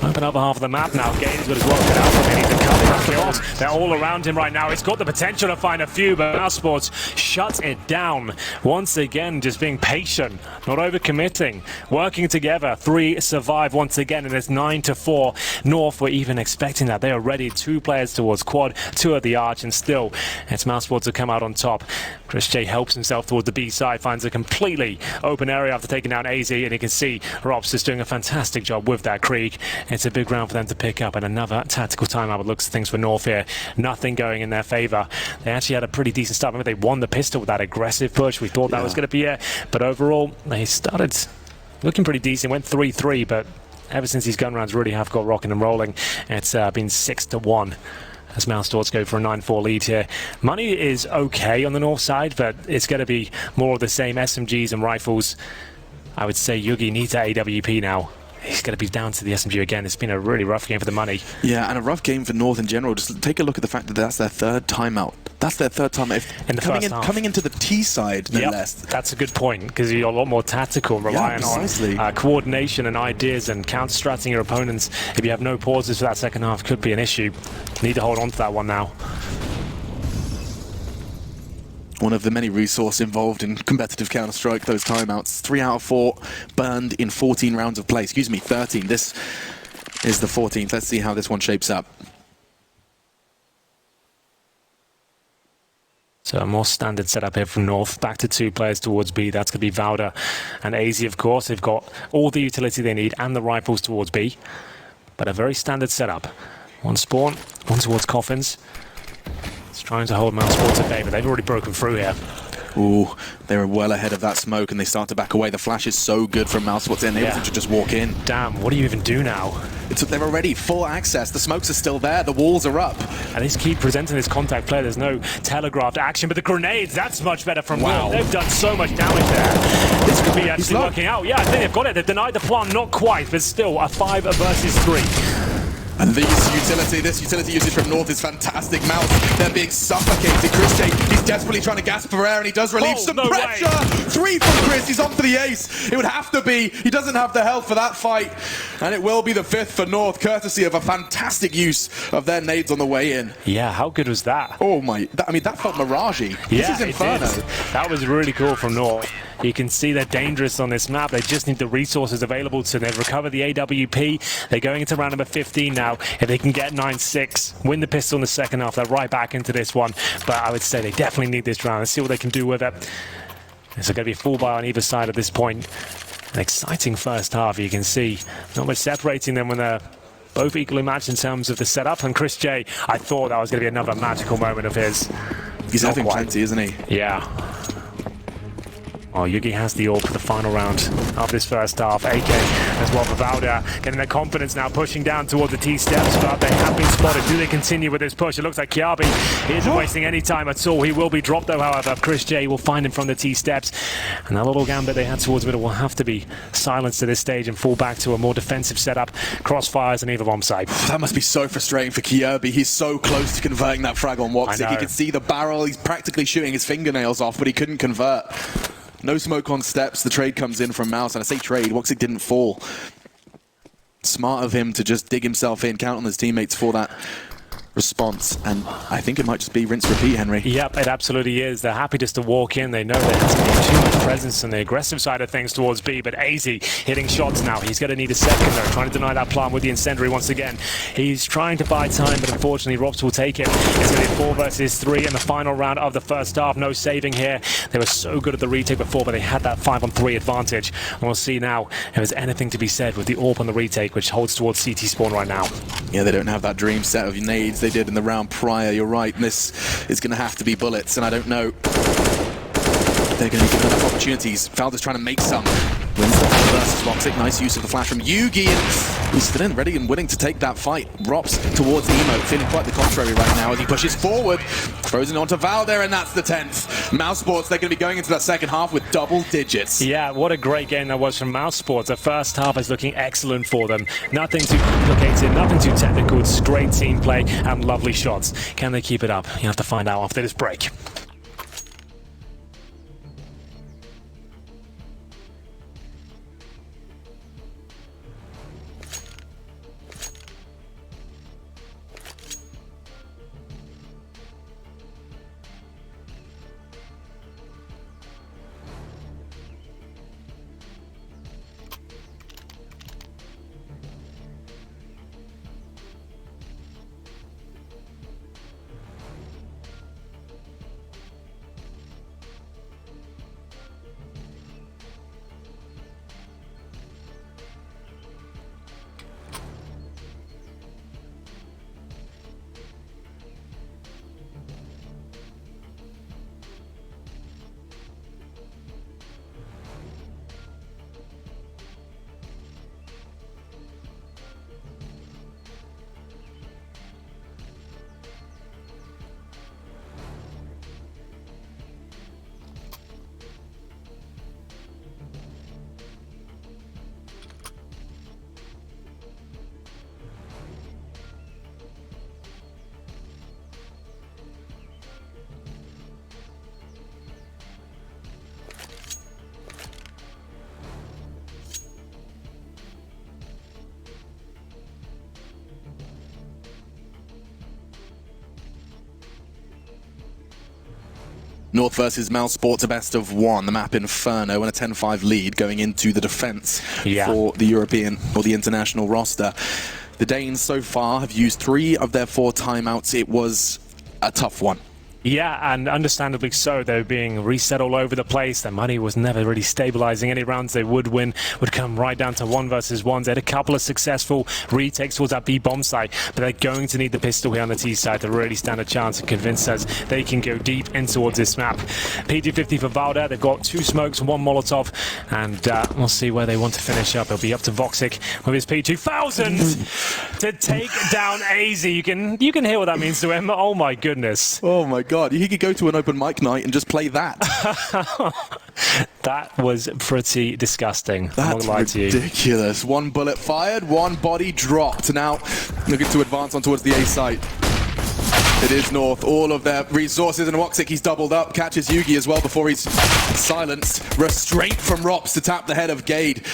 open up half of the map now. Gaines got as well get out from anything. Kills. They're all around him right now. He's got the potential to find a few, but mousesports shuts it down. Once again, just being patient, not overcommitting, working together. 3 survive once again, and it's 9-4. North were even expecting that. They are ready. 2 players towards Quad, 2 at the Arch, and still, it's mousesports to come out on top. Chris J helps himself towards the B side, finds a completely open area after taking down AZ, and you can see Rops is doing a fantastic job with that Krieg. It's a big round for them to pick up, and another tactical timeout. It looks things for North here. Nothing going in their favor. They actually had a pretty decent start. Remember, they won the pistol with that aggressive push. We thought that was going to be it, but overall, they started looking pretty decent. Went 3-3, but ever since these gun rounds really have got rocking and rolling, it's been 6-1. As mousesports go for a 9-4 lead here. Money is okay on the North side, but it's going to be more of the same SMGs and rifles. I would say Yugi needs that AWP now. He's going to be down to the SMG again. It's been a really rough game for the money. Yeah, and a rough game for North in general. Just take a look at the fact that that's their 3rd timeout. That's their 3rd timeout. In the first half. Coming into the T side, no less. That's a good point, because you're a lot more tactical, relying on coordination and ideas and counter-stratting your opponents. If you have no pauses for that second half, could be an issue. Need to hold on to that one now. One of the many resources involved in competitive Counter-Strike, those timeouts. 3 out of 4 burned in 14 rounds of play. Excuse me, 13. This is the 14th. Let's see how this one shapes up. So a more standard setup here from North. Back to 2 players towards B. That's going to be Valda and AZ, of course. They've got all the utility they need and the rifles towards B. But a very standard setup. 1 spawn, 1 towards coffins. It's trying to hold mousesports at bay, but they've already broken through here. Ooh, they were well ahead of that smoke, and they start to back away. The flash is so good from mousesports. They're able to just walk in. Damn, what do you even do now? They're already full access. The smokes are still there. The walls are up. And they just keep presenting this contact play. There's no telegraphed action, but the grenades, that's much better from Will. They've done so much damage there. This could be actually working out. Yeah, I think they've got it. They've denied the plant, not quite, but still a 5 versus 3. And this utility usage from North is fantastic. Mouse, they're being suffocated. Chris J, he's desperately trying to gas for air, and he does relieve some pressure. 3 from Chris, he's on for the ace. It would have to be. He doesn't have the health for that fight. And it will be the 5th for North, courtesy of a fantastic use of their nades on the way in. Yeah, how good was that? Oh my, that felt miragey. Yeah, this is Inferno. That was really cool from North. You can see they're dangerous on this map. They just need the resources available to them. They've recovered the AWP. They're going into round number 15 now. If they can get 9-6, win the pistol in the second half, they're right back into this one. But I would say they definitely need this round. Let's see what they can do with it. There's going to be a full buy on either side at this point. An exciting first half. You can see not much separating them when they're both equally matched in terms of the setup. And Chris J, I thought that was going to be another magical moment of his. He's having plenty, isn't he? Yeah. Oh, Yugi has the AWP for the final round of this first half. AK as well for Valda, getting their confidence now, pushing down towards the T-steps, but they have been spotted. Do they continue with this push? It looks like Kiabi isn't wasting any time at all. He will be dropped though, however. Chris J will find him from the T-steps. And that little gambit they had towards middle will have to be silenced at this stage and fall back to a more defensive setup. Crossfires and either bomb site. That must be so frustrating for Kirby. He's so close to converting that frag on Woxic. He can see the barrel. He's practically shooting his fingernails off, but he couldn't convert. No smoke on steps. The trade comes in from Mouse, and I say trade, Woxic didn't fall. Smart of him to just dig himself in, count on his teammates for that response, and I think it might just be rinse repeat, Henry. Yep, it absolutely is. They're happy just to walk in. They know there hasn't been too much presence on the aggressive side of things towards B, but AZ hitting shots now. He's going to need a second though, trying to deny that plant with the incendiary once again. He's trying to buy time, but unfortunately Robs will take it. It's going to be 4 versus 3 in the final round of the first half. No saving here. They were so good at the retake before, but they had that 5-on-3 advantage. And we'll see now if there's anything to be said with the AWP on the retake, which holds towards CT spawn right now. Yeah, they don't have that dream set of nades they did in the round prior. You're right, and this is going to have to be bullets, and I don't know if they're going to be given enough opportunities. Valda's trying to make some. Wins the versus Woxic. Nice use of the flash from Yugi, and he's still in, ready and willing to take that fight. Rops towards Emo, feeling quite the contrary right now as he pushes forward. Throws it onto Valda, and that's the 10th. mousesports, they're going to be going into that second half with double digits. Yeah, what a great game that was from mousesports. The first half is looking excellent for them. Nothing too complicated, nothing too technical. It's great team play and lovely shots. Can they keep it up? You have to find out after this break. North versus mousesports, a best of 1. The map Inferno, and a 10-5 lead going into the defense for the European or the international roster. The Danes so far have used 3 of their 4 timeouts. It was a tough one. Yeah, and understandably so. They were being reset all over the place. Their money was never really stabilizing. Any rounds they would win would come right down to 1 versus 1s. They had a couple of successful retakes towards that B bomb site, but they're going to need the pistol here on the T side to really stand a chance and convince us they can go deep in towards this map. PG-50 for Valda. They've got 2 smokes, 1 Molotov, and we'll see where they want to finish up. It'll be up to Voxic with his P2000 to take down AZ. You can hear what that means to him. Oh my goodness. Oh my God, he could go to an open mic night and just play that. That was pretty disgusting. That's ridiculous. One bullet fired, one body dropped. Now, looking to advance on towards the A site. It is North. All of their resources, and Woxic, he's doubled up. Catches Yugi as well before he's silenced. Restraint from Rops to tap the head of Gade.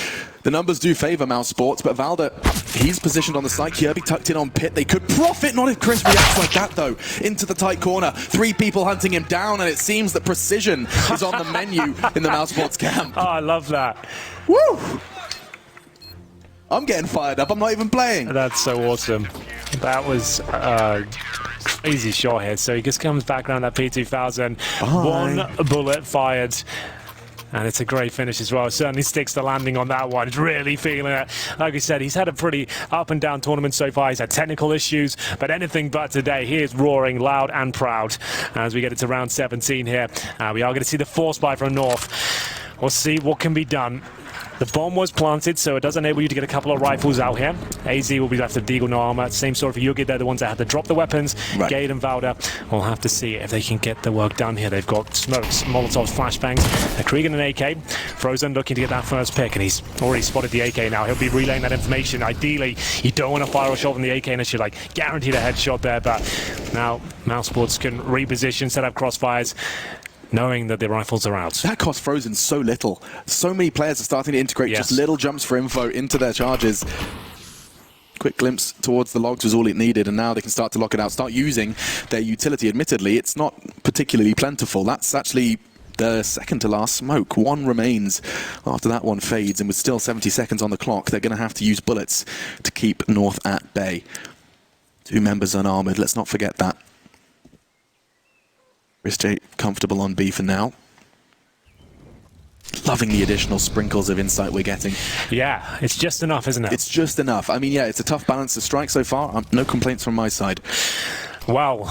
The numbers do favor mousesports, but Valda, he's positioned on the side. Kirby tucked in on Pit. They could profit, not if Chris reacts like that, though. Into the tight corner. 3 people hunting him down, and it seems that precision is on the menu in the mousesports camp. Oh, I love that. Woo! I'm getting fired up. I'm not even playing. That's so awesome. That was crazy shot here. So he just comes back around that P2000. One bullet fired. And it's a great finish as well. Certainly sticks the landing on that one. He's really feeling it. Like I said, he's had a pretty up and down tournament so far. He's had technical issues, but anything but today. He is roaring loud and proud as we get into round 17 here. We are going to see the force buy from North. We'll see what can be done. The bomb was planted, so it does enable you to get a couple of rifles out here. AZ will be left with Deagle, no armor. Same story for Yugi. They're the ones that had to drop the weapons. Right. Gade and Valda will have to see if they can get the work done here. They've got smokes, Molotovs, flashbangs, a Krieg and an AK. Frozen looking to get that first pick, and he's already spotted the AK now. He'll be relaying that information. Ideally, you don't want to fire a shot from the AK unless you're like guaranteed a headshot there, but now mousesports can reposition, set up crossfires, knowing that the rifles are out. That cost Frozen so little. So many players are starting to integrate just little jumps for info into their charges. Quick glimpse towards the logs was all it needed, and now they can start to lock it out, start using their utility. Admittedly, it's not particularly plentiful. That's actually the second to last smoke. One remains after that one fades, and with still 70 seconds on the clock, they're going to have to use bullets to keep North at bay. 2 members unarmored, let's not forget that. Chris J comfortable on B for now. Loving the additional sprinkles of insight we're getting. Yeah, it's just enough, isn't it? It's just enough. I mean, yeah, it's a tough balance to strike so far. No complaints from my side. Well,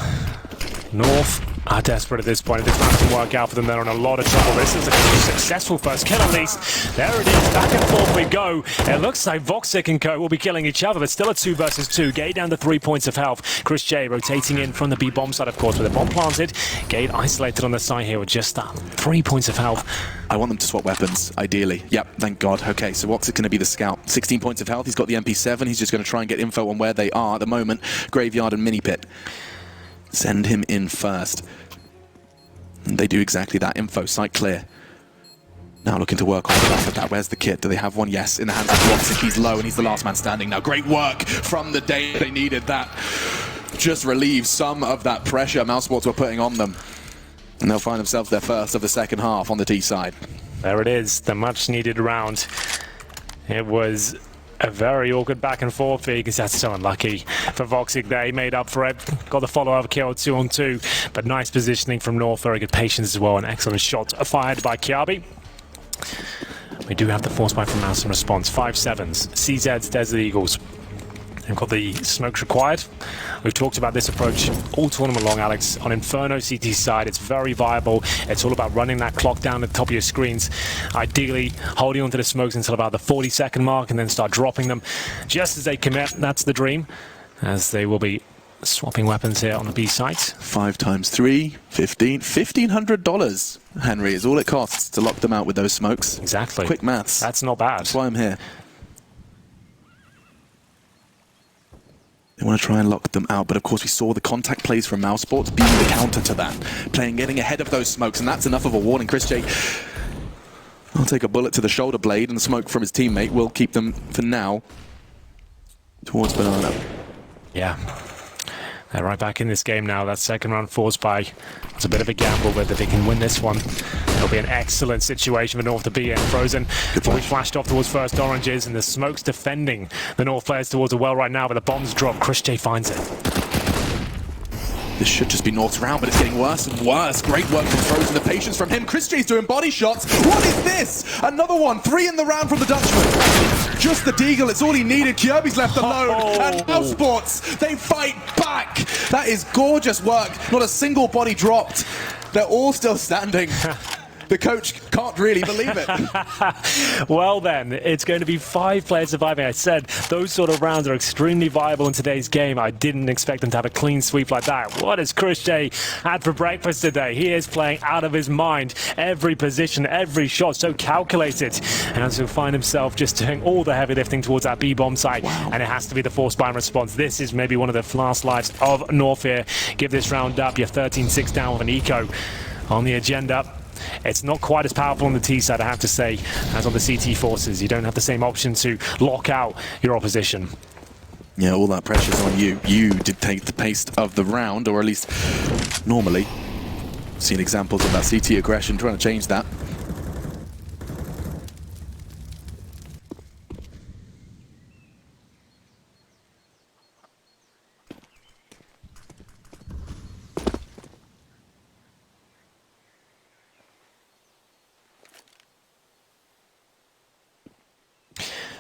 North are desperate at this point. If this match can work out for them, they're in a lot of trouble. This is a successful first kill at least. There it is, back and forth we go. It looks like Voxic and co will be killing each other. There's still a 2 versus 2. Gade down to 3 points of health. Chris J rotating in from the B bomb side, of course, with a bomb planted. Gade isolated on the side here with just 3 points of health. I want them to swap weapons, ideally. Yep, thank God. Okay, so Voxic going to be the scout. 16 points of health. He's got the MP7. He's just going to try and get info on where they are at the moment. Graveyard and mini pit. Send him in first. And they do exactly that. Info, site clear. Now looking to work on the back of that. Where's the kit? Do they have one? Yes, in the hands of Woxic. He's low and he's the last man standing now. Great work from the day they needed that. Just relieve some of that pressure mousesports were putting on them. And they'll find themselves their first of the second half on the T side. There it is, the much needed round. It was a very awkward back and forth here because that's so unlucky for Voxic there. He made up for it, got the follow-up kill 2-on-2, but nice positioning from North, very good patience as well, an excellent shot fired by Kiabi. We do have the force buy from Mouse in response. 5-7s, CZs, Desert Eagles. They've got the smokes required. We've talked about this approach all tournament long, Alex. On Inferno CT side, it's very viable. It's all about running that clock down at the top of your screens. Ideally, holding onto the smokes until about the 40-second mark and then start dropping them just as they commit. That's the dream, as they will be swapping weapons here on the B site. 5 times 3, 15, $1,500, Henry, is all it costs to lock them out with those smokes. Exactly. Quick maths. That's not bad. That's why I'm here. They want to try and lock them out, but of course we saw the contact plays from mousesports being the counter to that. Getting ahead of those smokes, and that's enough of a warning. Chris J will take a bullet to the shoulder blade, and the smoke from his teammate will keep them, for now, towards Banana. Yeah. They're right back in this game now. That second round force buy. It's a bit of a gamble whether they can win this one. It'll be an excellent situation for North to be in. Frozen before we flashed off towards first oranges, and the smoke's defending the North players towards the well right now, but the bombs drop. Chris J finds it. This should just be North's round, but it's getting worse and worse. Great work from Frozen, the patience from him. Chris J's doing body shots. What is this? Another one. 3 in the round from the Dutchman. Just the Deagle, it's all he needed. Kirby's left alone. And mousesports, they fight back. That is gorgeous work. Not a single body dropped. They're all still standing. The coach can't really believe it. Well then, it's going to be 5 players surviving. I said those sort of rounds are extremely viable in today's game. I didn't expect them to have a clean sweep like that. What has Chris J had for breakfast today? He is playing out of his mind. Every position, every shot so calculated. And he'll find himself just doing all the heavy lifting towards that B-bomb site. Wow. And it has to be the force spine response. This is maybe one of the last lives of North here. Give this round up. You're 13-6 down with an eco on the agenda. It's not quite as powerful on the T side, I have to say, as on the CT forces. You don't have the same option to lock out your opposition. Yeah, all that pressure's on you. You dictate the pace of the round, or at least normally. Seen examples of that CT aggression, trying to change that.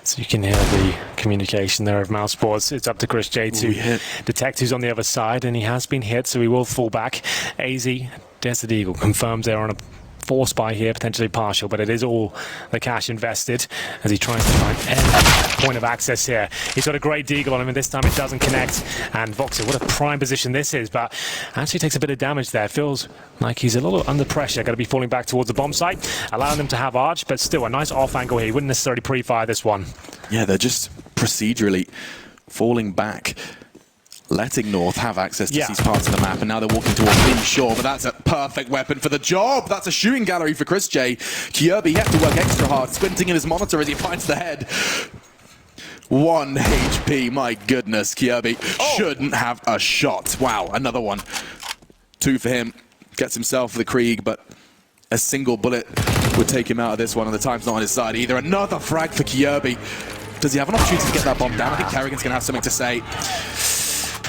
So you can hear the communication there of mousesports. It's up to Chris J to detect who's on the other side, and he has been hit, so he will fall back. AZ, Desert Eagle, confirms they're on a force buy here, potentially partial, but it is all the cash invested as he tries to find any point of access here. He's got a great deagle on him, and this time it doesn't connect. And Voxer, what a prime position this is, but actually takes a bit of damage there. Feels like he's a little under pressure. Going to be falling back towards the bomb site, allowing them to have arch, but still a nice off angle here. He wouldn't necessarily pre-fire this one. Yeah, they're just procedurally falling back, letting North have access to these parts of the map, and now they're walking towards B, sure, but that's a perfect weapon for the job. That's a shooting gallery for Chris J. Kirby, he has to work extra hard, squinting in his monitor as he finds the head. 1 HP, my goodness, Kirby shouldn't have a shot. Wow, another one. 2 for him, gets himself the Krieg, but a single bullet would take him out of this one, and the time's not on his side either. Another frag for Kirby. Does he have an opportunity to get that bomb down? I think Kerrigan's going to have something to say.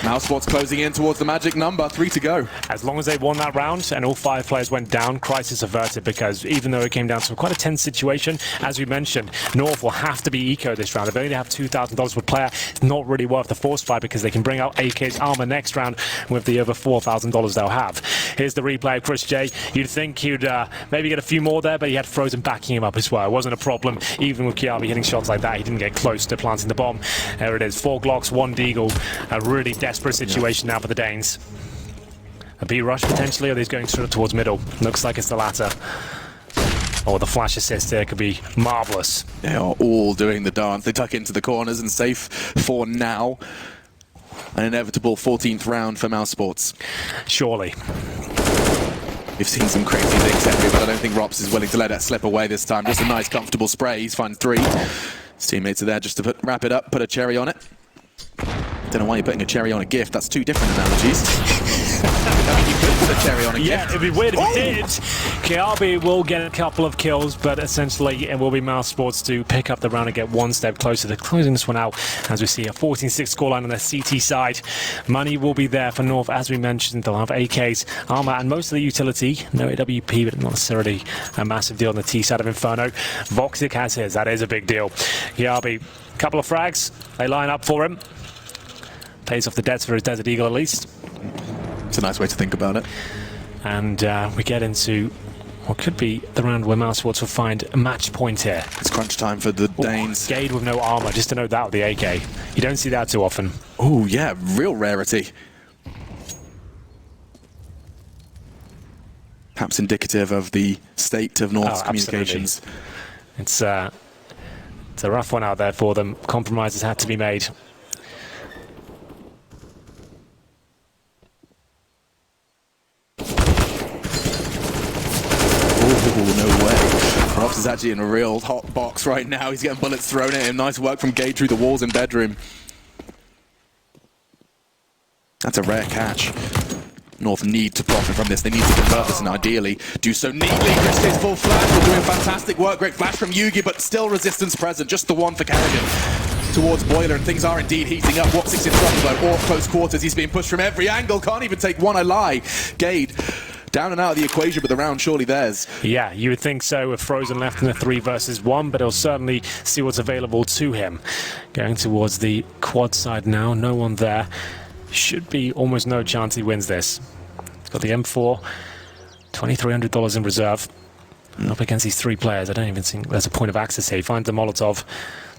mousesports closing in towards the magic number, 3 to go. As long as they won that round and all 5 players went down, crisis averted, because even though it came down to quite a tense situation, as we mentioned, North will have to be eco this round. If they only have $2,000 per player, it's not really worth the force fight because they can bring out AK's armor next round with the over $4,000 they'll have. Here's the replay of Chris J. You'd think he'd maybe get a few more there, but he had Frozen backing him up as well. It wasn't a problem. Even with Kiabi hitting shots like that, he didn't get close to planting the bomb. There it is, 4 Glocks, 1 Deagle. A really desperate situation now for the Danes. A B rush potentially, or are they going straight towards middle? Looks like it's the latter. Oh, the flash assist there could be marvellous. They are all doing the dance. They tuck into the corners and safe for now. An inevitable 14th round for mousesports. Surely. We've seen some crazy things, Henry, but I don't think Rops is willing to let that slip away this time. Just a nice, comfortable spray. He's found 3. His teammates are there just to wrap it up, put a cherry on it. Don't know why you're putting a cherry on a gift. That's 2 different analogies. I mean, you could put a cherry on a gift. Yeah, it'd be weird if it did. Kiabi will get a couple of kills, but essentially it will be mousesports to pick up the round and get 1 step closer to closing this one out. As we see a 14-6 scoreline on the CT side. Money will be there for North, as we mentioned. They'll have AKs, armor, and most of the utility. No AWP, but not necessarily a massive deal on the T side of Inferno. Voxic has his. That is a big deal. Kiabi, couple of frags. They line up for him. Pays off the debts for his Desert Eagle at least. It's a nice way to think about it. And we get into what could be the round where mousesports will find a match point here. It's crunch time for the Danes. Gade with no armor, just to note that with the AK. You don't see that too often. Oh yeah, real rarity. Perhaps indicative of the state of North's communications. It's a rough one out there for them. Compromises had to be made. Oh, no way. Rops is actually in a real hot box right now. He's getting bullets thrown at him. Nice work from Gade through the walls in bedroom. That's a rare catch. North need to profit from this. They need to convert this and ideally do so neatly. Chris J's full flash. We're doing fantastic work. Great flash from Yugi, but still resistance present. Just the one for Kerrigan towards Boiler, and things are indeed heating up. Wopsic's in trouble though, or close quarters. He's being pushed from every angle. Can't even take one, I lie. Gade down and out of the equation, but the round surely theirs. Yeah, you would think so with Frozen left in the 3 versus 1, but he'll certainly see what's available to him. Going towards the quad side now, no one there. Should be almost no chance he wins this. He's got the M4, $2,300 in reserve. Up against these 3 players, I don't even think there's a point of access here. He finds the Molotov,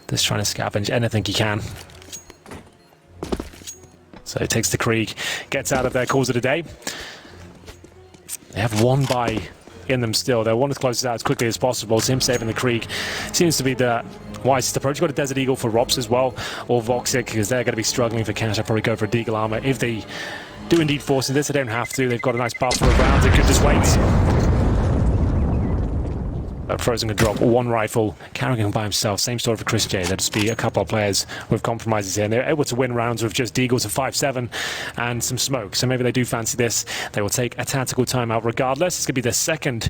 just trying to scavenge anything he can. So he takes the Krieg, gets out of there, calls it a day. They have 1 buy in them still. They want to close it out as quickly as possible. So him saving the Krieg seems to be the wisest approach. You've got a Desert Eagle for Rops as well, or Voxic, because they're going to be struggling for cash. I'd probably go for a Deagle Armor. If they do indeed force this, they don't have to. They've got a nice buffer of rounds. They could just wait. Frozen can drop 1 rifle. Carrigan by himself. Same story for Chris J. There'll just be a couple of players with compromises here. And they're able to win rounds with just Deagles of 5-7 and some smoke. So maybe they do fancy this. They will take a tactical timeout regardless. It's going to be the second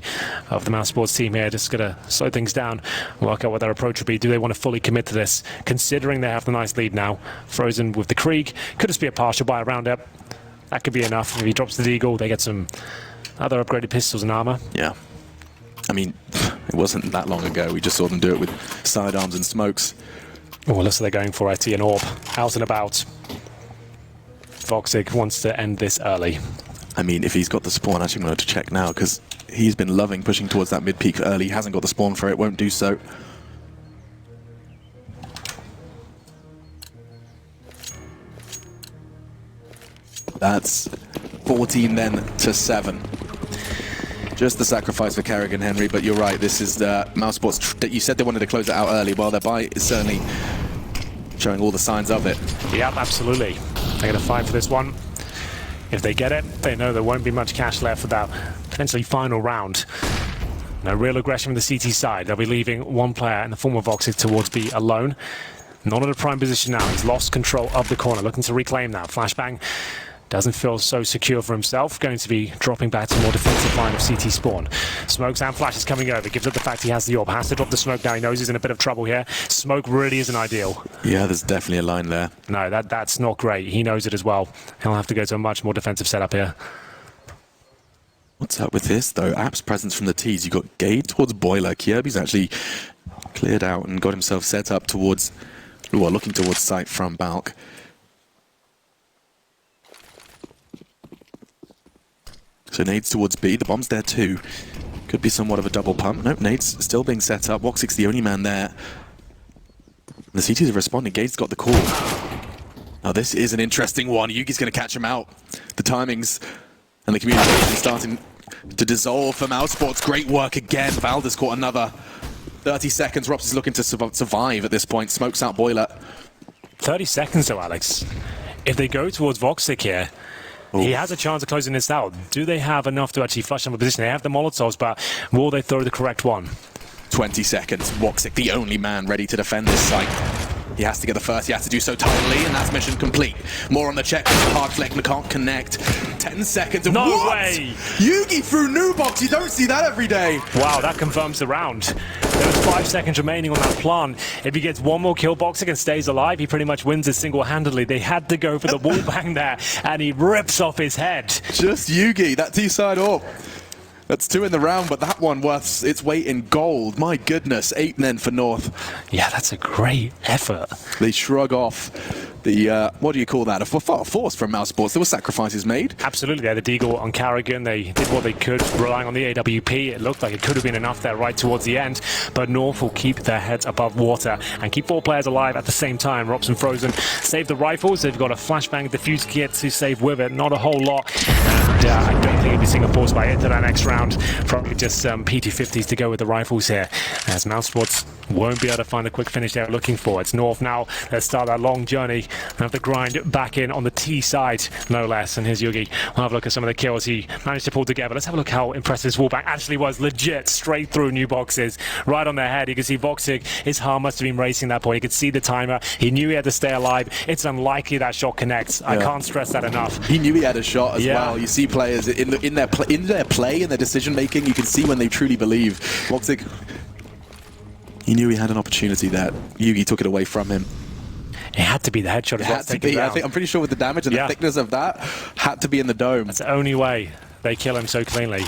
of the mousesports team here. Just going to slow things down, work out what their approach will be. Do they want to fully commit to this, considering they have the nice lead now? Frozen with the Krieg. Could just be a partial buy roundup. That could be enough. If he drops the Deagle, they get some other upgraded pistols and armor. Yeah. I mean, it wasn't that long ago. We just saw them do it with sidearms and smokes. Oh, looks like they're going for IT and Orb. Out and about. Voxic wants to end this early. I mean, if he's got the spawn, actually I'm going to check now, because he's been loving pushing towards that mid-peak early. He hasn't got the spawn for it, won't do so. That's 14 then to 7. Just the sacrifice for Carrigan Henry, but you're right, this is the mousesports. You said they wanted to close it out early. Well, their buy is certainly showing all the signs of it. Yep, absolutely. They're going to fight for this one. If they get it, they know there won't be much cash left for that potentially final round. No real aggression from the CT side. They'll be leaving 1 player in the form of Voxic towards B alone. Not in a prime position now. He's lost control of the corner, looking to reclaim that. Flashbang doesn't feel so secure for himself. Going to be dropping back to a more defensive line of CT spawn. Smokes and flashes coming over. Gives up the fact he has the orb. Has to drop the smoke now. He knows he's in a bit of trouble here. Smoke really isn't ideal. Yeah, there's definitely a line there. No, that's not great. He knows it as well. He'll have to go to a much more defensive setup here. What's up with this, though? App's presence from the T's. You got Gade towards Boiler. Kirby's actually cleared out and got himself set up towards, well, looking towards sight from Balk. So nades towards B. The bomb's there too. Could be somewhat of a double pump. Nope, nades still being set up. Voxic's the only man there. The CTs are responding. Gade's got the call. Now this is an interesting one. Yugi's going to catch him out. The timings and the communication starting to dissolve for mousesports. Great work again. Valder's caught another 30 seconds. Rops is looking to survive at this point. Smokes out Boiler. 30 seconds though, Alex. If they go towards Voxic here, he has a chance of closing this out. Do they have enough to actually flush him a position? They have the Molotovs, but will they throw the correct one? 20 seconds. Voxic, the only man ready to defend this site. He has to get the first. He has to do so tightly, and that's mission complete. More on the check. Hard flick can't connect. 10 seconds. No what? way! Yugi through new box. You don't see that every day. Wow, that confirms the round. There's 5 seconds remaining on that plan. If he gets 1 more kill, Voxic and stays alive, he pretty much wins it single-handedly. They had to go for the wall bang there, and he rips off his head. Just Yugi, that T-side up. That's 2 in the round, but that one worth its weight in gold. My goodness, 8 then for North. Yeah, that's a great effort. They shrug off the, what do you call that? A force from mousesports. There were sacrifices made. Absolutely, they had the Deagle on Carrigan. They did what they could, relying on the AWP. It looked like it could have been enough there right towards the end, but North will keep their heads above water and keep 4 players alive at the same time. Rops and Frozen save the rifles. They've got a flashbang defuse kit to save with it. Not a whole lot. And I don't think it'll be single force by into that next round. Probably just some PT-50s to go with the rifles here, as mousesports won't be able to find a quick finish they're looking for. It's North now. Let's start that long journey and have to grind back in on the T side, no less. And here's Yugi. We'll have a look at some of the kills he managed to pull together. Let's have a look how impressive this wallbang actually was. Legit, straight through new boxes, right on their head. You can see Voxic, his heart must have been racing at that point. You could see the timer. He knew he had to stay alive. It's unlikely that shot connects. Yeah. I can't stress that enough. He knew he had a shot as well. You see players in their play, in their decision making. You can see when they truly believe. Voxic, he knew he had an opportunity there. Yugi took it away from him. It had to be the headshot. It had to be. I'm pretty sure with the damage and the thickness of that, had to be in the dome. That's the only way they kill him so cleanly.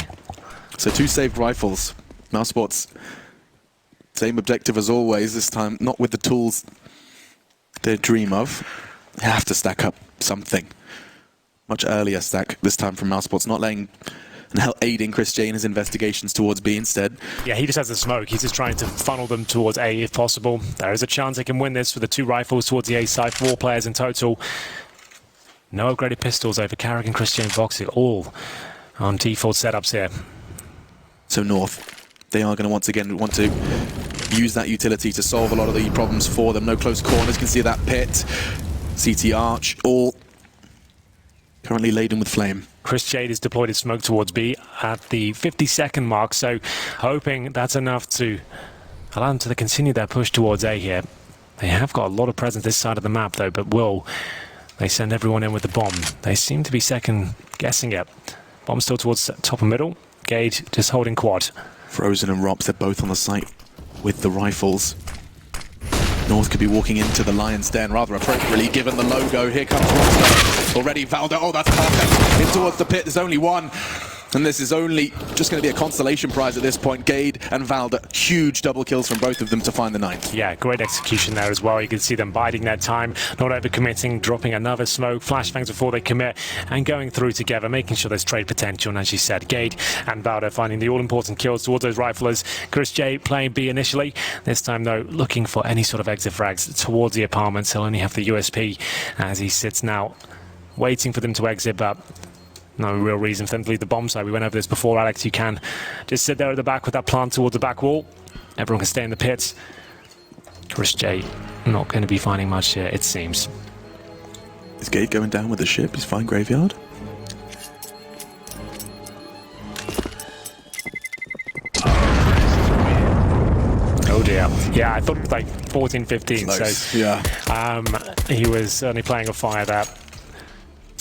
So 2 saved rifles. Mousesports, same objective as always. This time, not with the tools they dream of. They have to stack up something. Much earlier stack this time from Mousesports, not letting and aiding Chris J in his investigations towards B instead. Yeah, he just has the smoke. He's just trying to funnel them towards A if possible. There is a chance they can win this with the 2 rifles towards the A side, 4 players in total. No upgraded pistols over Carrick and Chris J and Voxic, all on default setups here. So North, they are going to once again want to use that utility to solve a lot of the problems for them. No close corners, can see that pit. CT Arch, all currently laden with flame. Chris Jade has deployed his smoke towards B at the 50-second mark, so hoping that's enough to allow them to continue their push towards A here. They have got a lot of presence this side of the map though, but will they send everyone in with the bomb? They seem to be second guessing it. Bomb still towards top and middle. Gade just holding quad. Frozen and Rops, they're both on the site with the rifles. North could be walking into the Lion's Den rather appropriately given the logo. Here comes Roster. Already Valda. Oh, that's perfect. In towards the pit. There's only one. And this is only just going to be a consolation prize at this point. Gade and Valda, huge double kills from both of them to find the 9th. Yeah, great execution there as well. You can see them biding their time, not overcommitting, dropping another smoke, flashbangs before they commit, and going through together, making sure there's trade potential. And as you said, Gade and Valda finding the all-important kills towards those riflers. Chris J playing B initially. This time, though, looking for any sort of exit frags towards the apartments. He'll only have the USP as he sits now, waiting for them to exit, but no real reason for them to leave the bomb side. We went over this before, Alex. You can just sit there at the back with that plant towards the back wall. Everyone can stay in the pits. Chris J not going to be finding much here, it seems. Is Gade going down with the ship? He's fine graveyard. Oh dear. Yeah, I thought it was like 14-15. Close. So Yeah. he was certainly playing a fire there.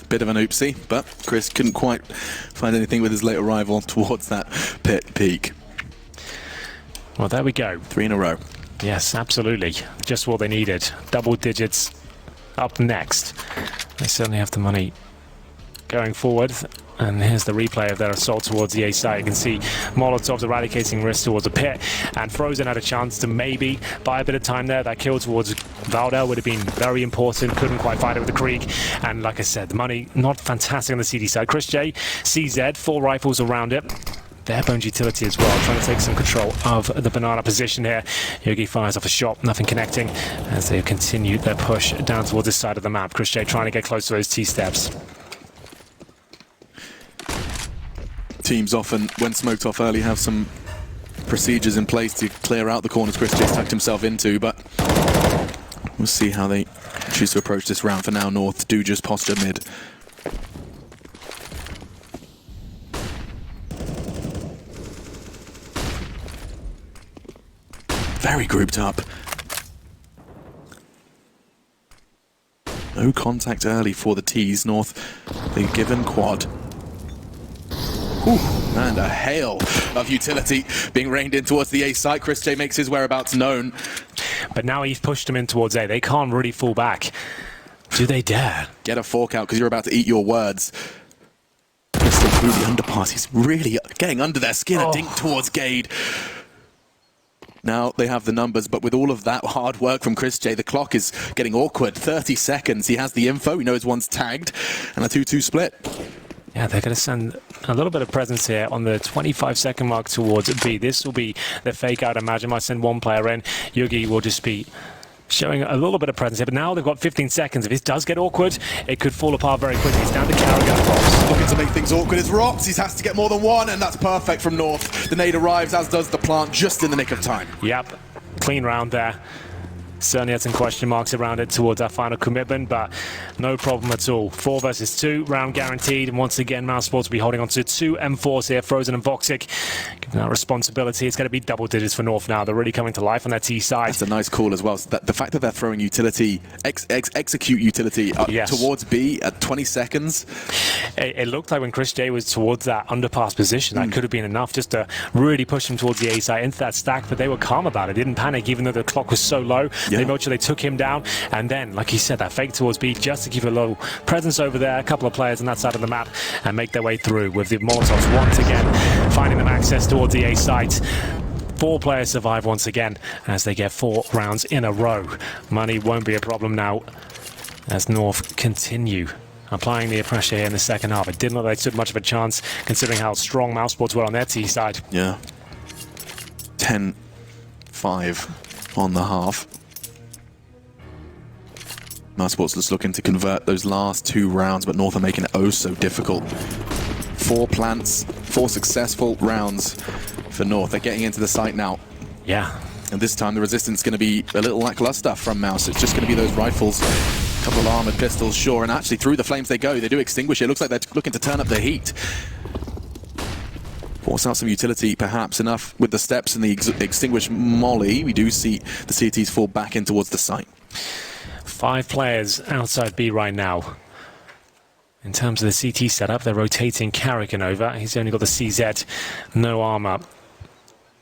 Bit of an oopsie, but Chris couldn't quite find anything with his late arrival towards that pit peak. Well, there we go. 3 in a row. Yes, absolutely. Just what they needed. Double digits up next. They certainly have the money going forward. And here's the replay of their assault towards the A side. You can see Molotov's eradicating risk towards the pit, and Frozen had a chance to maybe buy a bit of time there. That kill towards Valda would have been very important. Couldn't quite fight it with the Krieg. And like I said, the money not fantastic on the CD side. Chris J, CZ, 4 rifles around it. Bare bones utility as well, trying to take some control of the banana position here. Yogi fires off a shot, nothing connecting as they continue their push down towards this side of the map. Chris J trying to get close to those T-steps. Teams often, when smoked off early, have some procedures in place to clear out the corners Chris J's tucked himself into, but we'll see how they choose to approach this round. For now, North do just posture mid. Very grouped up. No contact early for the T's. North, they're given quad. Ooh, and a hail of utility being rained in towards the A site. Chris J makes his whereabouts known. But now he's pushed them in towards A. They can't really fall back. Do they dare? Get a fork out because you're about to eat your words. Still through the underpass. He's really getting under their skin. A dink towards Gade. Now they have the numbers, but with all of that hard work from Chris J, the clock is getting awkward. 30 seconds. He has the info. He knows one's tagged. And a 2-2 split. Yeah, they're going to send a little bit of presence here on the 25-second mark towards B. This will be the fake out. Imagine might send one player in. Yugi will just be showing a little bit of presence here. But now they've got 15 seconds. If this does get awkward, it could fall apart very quickly. It's down to Carrigan and Rops. Looking to make things awkward is Rops. He has to get more than one, and that's perfect from North. The nade arrives, as does the plant, just in the nick of time. Yep, clean round there. Certainly had some question marks around it towards our final commitment, but no problem at all. 4 versus 2, round guaranteed. And once again, mousesports will be holding on to 2 M4s here, Frozen and Voxic. Given that responsibility, it's going to be double digits for North now. They're really coming to life on their T side. That's a nice call as well. So that the fact that they're throwing utility, execute utility towards B at 20 seconds. It looked like when Chris J was towards that underpass position, that could have been enough just to really push him towards the A side into that stack, but they were calm about it. They didn't panic, even though the clock was so low. Yeah. They made sure they took him down, and then, like you said, that fake towards B just to keep a low presence over there, a couple of players on that side of the map, and make their way through with the Molotovs once again, finding them access towards the A site. 4 players survive once again as they get 4 rounds in a row. Money won't be a problem now as North continue applying the pressure here in the second half. It didn't look like they stood much of a chance, considering how strong mousesports were on their T side. Yeah. 10-5 on the half. mousesports just looking to convert those last 2 rounds, but North are making it oh so difficult. 4 plants, 4 successful rounds for North. They're getting into the site now. Yeah. And this time the resistance is going to be a little lackluster from Mouse. It's just going to be those rifles, a couple of armored pistols, sure, and actually through the flames they go. They do extinguish it. It looks like they're looking to turn up the heat. Force out some utility, perhaps enough with the steps and the extinguished molly. We do see the CTs fall back in towards the site. 5 players outside B right now. In terms of the CT setup, they're rotating Carrigan over. He's only got the CZ, no armor,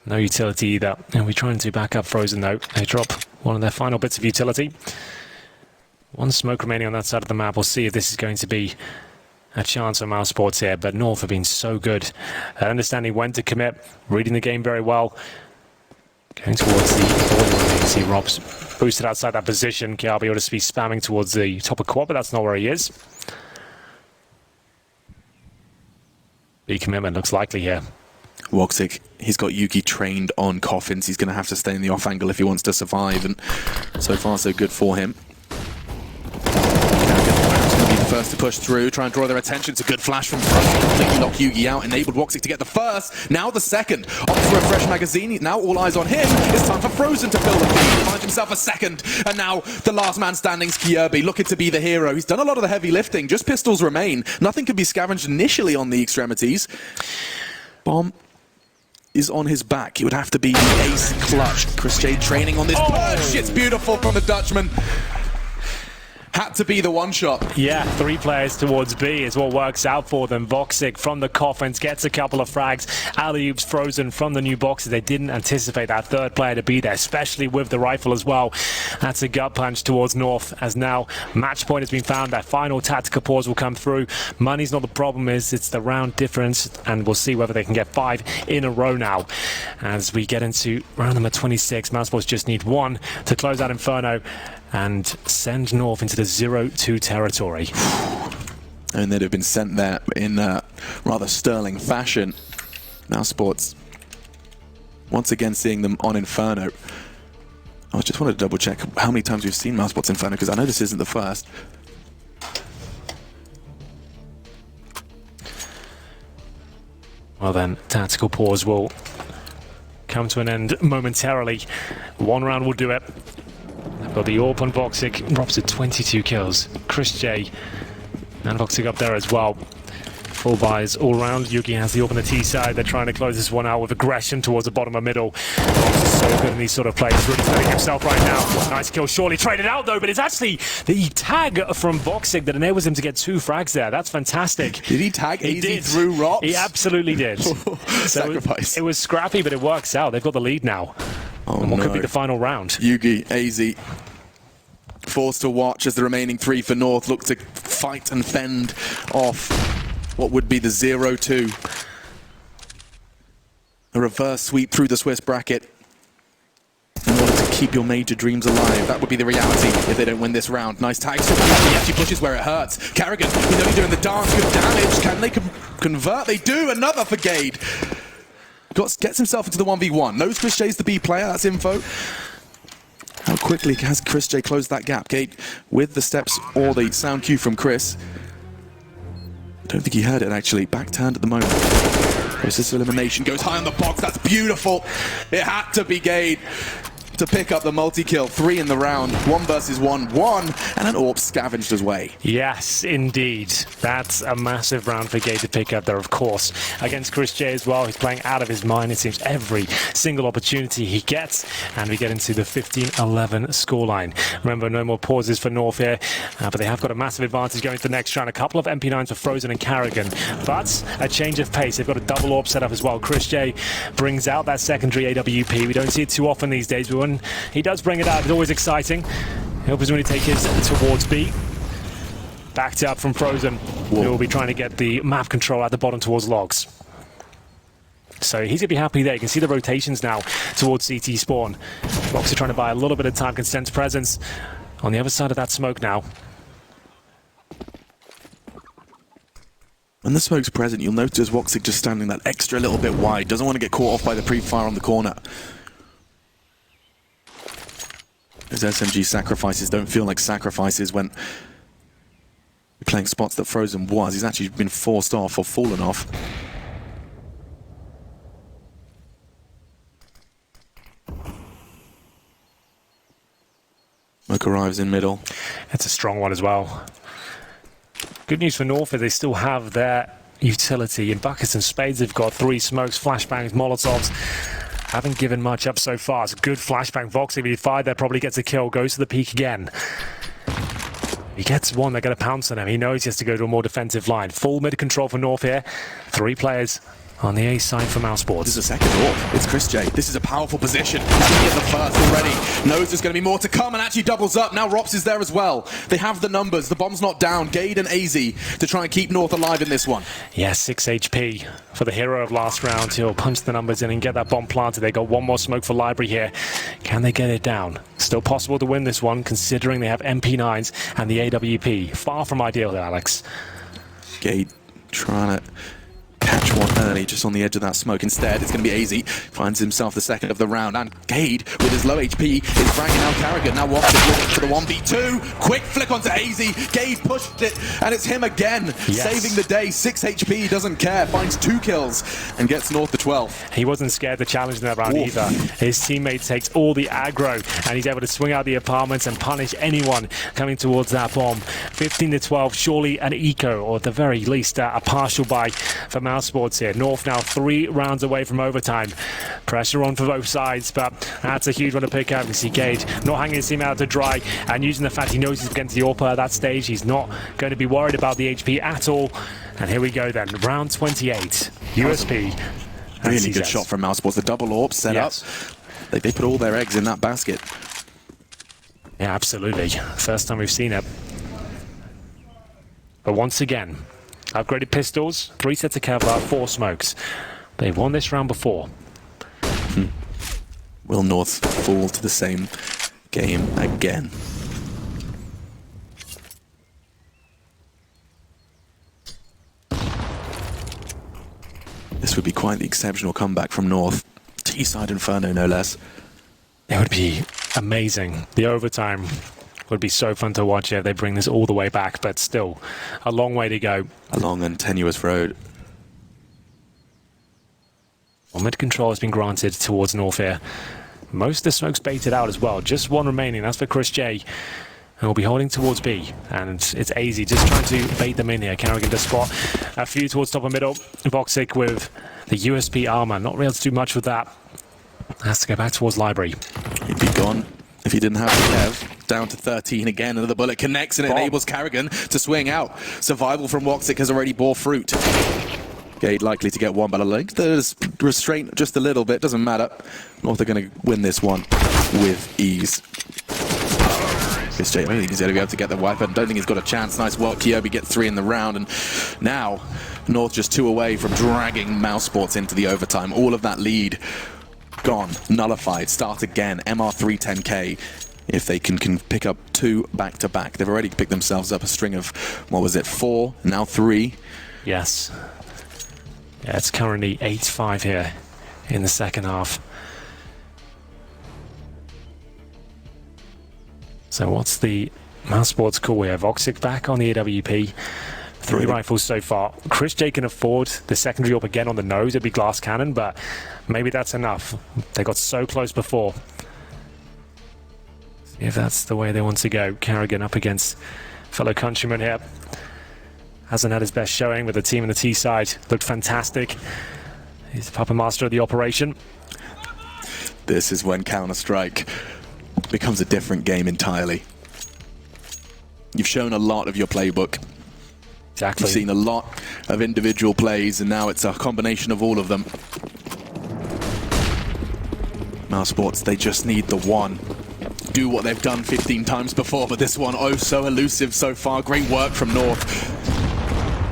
no utility either. And we're trying to back up Frozen though. They drop one of their final bits of utility. 1 smoke remaining on that side of the map. We'll see if this is going to be a chance for mousesports here, but North have been so good at understanding when to commit, reading the game very well. Going towards the border, you can see Rob's boosted outside that position. Kiabi ought to be spamming towards the top of quad, but that's not where he is. The commitment looks likely here. Woxic, he's got Yuki trained on coffins. He's going to have to stay in the off angle if he wants to survive, and so far so good for him. First to push through, try and draw their attention. It's a good flash from Frozen, completely knock Yugi out, enabled Woxic to get the first, now the second. Opts for a fresh magazine, now all eyes on him. It's time for Frozen to fill the field. He finds himself a second, and now the last man standing's Kierby, looking to be the hero. He's done a lot of the heavy lifting, just pistols remain. Nothing can be scavenged initially on the extremities. Bomb is on his back. It would have to be the ace clutch. Chris J training on this push. It's beautiful from the Dutchman. Had to be the one shot. Yeah, 3 players towards B is what works out for them. Voxic from the coffins gets a couple of frags. Alley-oops Frozen from the new boxes. They didn't anticipate that 3rd player to be there, especially with the rifle as well. That's a gut punch towards North, as now match point has been found. That final tactical pause will come through. Money's not the problem, it's the round difference, and we'll see whether they can get 5 in a row now. As we get into round number 26, mousesports just need 1 to close out Inferno and send North into the 0-2 territory. And they'd have been sent there in rather sterling fashion. mousesports, once again seeing them on Inferno. I just wanted to double check how many times we've seen mousesports Inferno, because I know this isn't the first. Well then, tactical pause will come to an end momentarily. 1 round will do it. They've got the AWP on Voxic, drops at 22 kills. Chris J and Voxic up there as well. Full buys all round. Yuki has the AWP on the T side. They're trying to close this one out with aggression towards the bottom of middle. Vox is so good in these sort of plays. Really defending himself right now. Nice kill, surely traded out though, but it's actually the tag from Voxic that enables him to get 2 frags there. That's fantastic. Did he tag He easy did. through Rops? He absolutely did. Sacrifice. It was scrappy, but it works out. They've got the lead now. Oh, and what no. could be the final round? Yugi, AZ, forced to watch as the remaining 3 for North look to fight and fend off what would be the 0-2. A reverse sweep through the Swiss bracket in order to keep your major dreams alive. That would be the reality if they don't win this round. Nice tag. He actually pushes where it hurts. Carrigan, he's only doing the dance. Good damage. Can they convert? They do. Another for Gade. Gets himself into the 1v1. Knows Chris J's the B player. That's info. How quickly has Chris J closed that gap? Gade with the steps or the sound cue from Chris. I don't think he heard it actually. Back turned at the moment. Process of elimination goes high on the box. That's beautiful. It had to be Gade to pick up the multi-kill. 3 in the round. 1 versus 1. 1 and an AWP scavenged his way. Yes, indeed. That's a massive round for Gade to pick up there, of course. Against Chris J as well. He's playing out of his mind. It seems every single opportunity he gets. And we get into the 15-11 scoreline. Remember, no more pauses for North here. But they have got a massive advantage going to the next round. A couple of MP9s for Frozen and Carrigan. But a change of pace. They've got a double AWP set up as well. Chris J brings out that secondary AWP. We don't see it too often these days. When he does bring it out, it's always exciting. He'll presumably take his towards B. Backed up from Frozen, who will be trying to get the map control at the bottom towards Logs. So he's going to be happy there. You can see the rotations now towards CT spawn. Logs are trying to buy a little bit of time, can sense presence on the other side of that smoke now. When the smoke's present, you'll notice Woxic just standing that extra little bit wide. Doesn't want to get caught off by the pre-fire on the corner. Those SMG sacrifices don't feel like sacrifices when you're playing spots that Frozen was. He's actually been forced off or fallen off. Smoke arrives in middle. It's a strong one as well. Good news for North is they still have their utility. In buckets and spades, they've got 3 smokes, flashbangs, molotovs. Haven't given much up so far. It's a good flashbang. Vox, if he fired there, probably gets a kill. Goes to the peak again. He gets one, they're going to pounce on him. He knows he has to go to a more defensive line. Full mid control for North here. 3 players on the A side for mousesports. This is a second AWP. It's Chris J. This is a powerful position. Actually get the first already. Knows there's going to be more to come and actually doubles up. Now Rops is there as well. They have the numbers. The bomb's not down. Gade and AZ to try and keep North alive in this one. Yeah, 6 HP for the hero of last round. He'll punch the numbers in and get that bomb planted. They got one more smoke for Library here. Can they get it down? Still possible to win this one, considering they have MP9s and the AWP. Far from ideal there, Alex. Gade trying to catch one early, just on the edge of that smoke. Instead, it's going to be AZ. Finds himself the second of the round. And Gade, with his low HP, is fragging out Carrigan. Now Woxic looking for the 1v2. Quick flick onto AZ. Gade pushed it, and it's him again. Yes. Saving the day. 6 HP, doesn't care. Finds 2 kills and gets North to 12. He wasn't scared to challenge in that round either. His teammate takes all the aggro, and he's able to swing out the apartments and punish anyone coming towards that bomb. 15 to 12, surely an eco, or at the very least a partial buy for mousesports here. North now 3 rounds away from overtime. Pressure on for both sides, but that's a huge one to pick up. You see Gade not hanging his team out to dry, and using the fact he knows he's against the AWP at that stage, he's not going to be worried about the HP at all. And here we go then, round 28, USP. Really good shot from mousesports. The double AWP set up. They put all their eggs in that basket. Yeah, absolutely. First time we've seen it. But once again, upgraded pistols, 3 sets of cover, 4 smokes. They've won this round before. Will North fall to the same game again? This would be quite the exceptional comeback from North. T-side Inferno, no less. It would be amazing. The overtime would be so fun to watch if they bring this all the way back, but still a long way to go. A long and tenuous road. Well, mid control has been granted towards North here. Most of the smoke's baited out as well. Just one remaining. That's for Chris J. And we'll be holding towards B. And it's AZ just trying to bait them in here. Carrigan to spot a few towards top and middle. Voxic with the USP armor. Not really able to do much with that. Has to go back towards Library. He'd be gone if he didn't have the Kev. Down to 13 again. Another bullet connects and it enables Carrigan to swing out. Survival from Woxic has already bore fruit. Gade likely to get one, but I think there's restraint just a little bit. Doesn't matter. North are going to win this one with ease. Chris J, I don't think he's going to be able to get the wipe. I don't think he's got a chance. Nice work. Kirby gets 3 in the round. And now North just 2 away from dragging mousesports into the overtime. All of that lead gone, nullified. Start again. MR3 10K. If they can pick up 2 back-to-back. They've already picked themselves up a string of, what was it, 4, now 3. Yes. Yeah, it's currently 8-5 here in the second half. So what's the mousesports call here? Voxic back on the AWP. 3 rifles so far. Chris J can afford the secondary up again on the nose. It'd be glass cannon, but maybe that's enough. They got so close before. See if that's the way they want to go. Carrigan up against fellow countryman here. Hasn't had his best showing with the team on the T side. Looked fantastic. He's the puppet master of the operation. This is when Counter-Strike becomes a different game entirely. You've shown a lot of your playbook. Exactly. You've seen a lot of individual plays, and now it's a combination of all of them. mousesports, they just need the one. Do what they've done 15 times before, but this one, oh so elusive so far. Great work from North.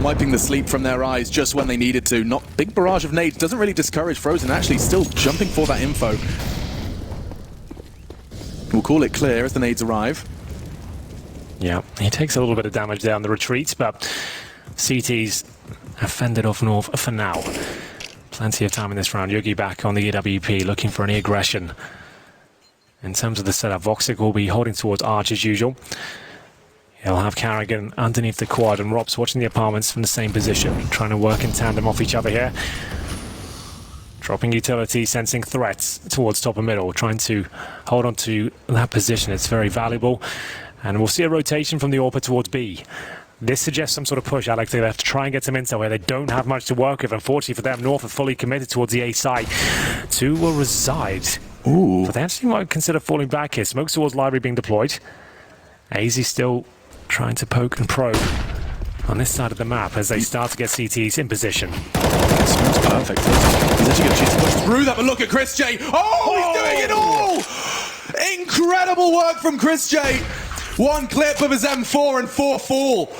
Wiping the sleep from their eyes just when they needed to. Not big barrage of nades, doesn't really discourage Frozen, actually still jumping for that info. We'll call it clear as the nades arrive. Yeah, he takes a little bit of damage there on the retreat, but CT's have fended off North for now. Plenty of time in this round. Yogi back on the EWP, looking for any aggression. In terms of the setup, Voxic will be holding towards Arch as usual. He'll have Carrigan underneath the quad, and Rob's watching the apartments from the same position, trying to work in tandem off each other here. Dropping utility, sensing threats towards top and middle, trying to hold on to that position. It's very valuable. And we'll see a rotation from the AWPer towards B. This suggests some sort of push, Alex. They have to try and get some intel here. They don't have much to work with. Unfortunately for them, North are fully committed towards the A side. Two will reside. Ooh. But they actually might consider falling back here. Smokes towards library being deployed. AZ still trying to poke and probe on this side of the map as they start to get CTs in position. Smoke's perfect. He's actually going to choose to push through that, but look at Chris J. Oh, he's doing it all! Incredible work from Chris J. One clip of his M4 and 4 fall.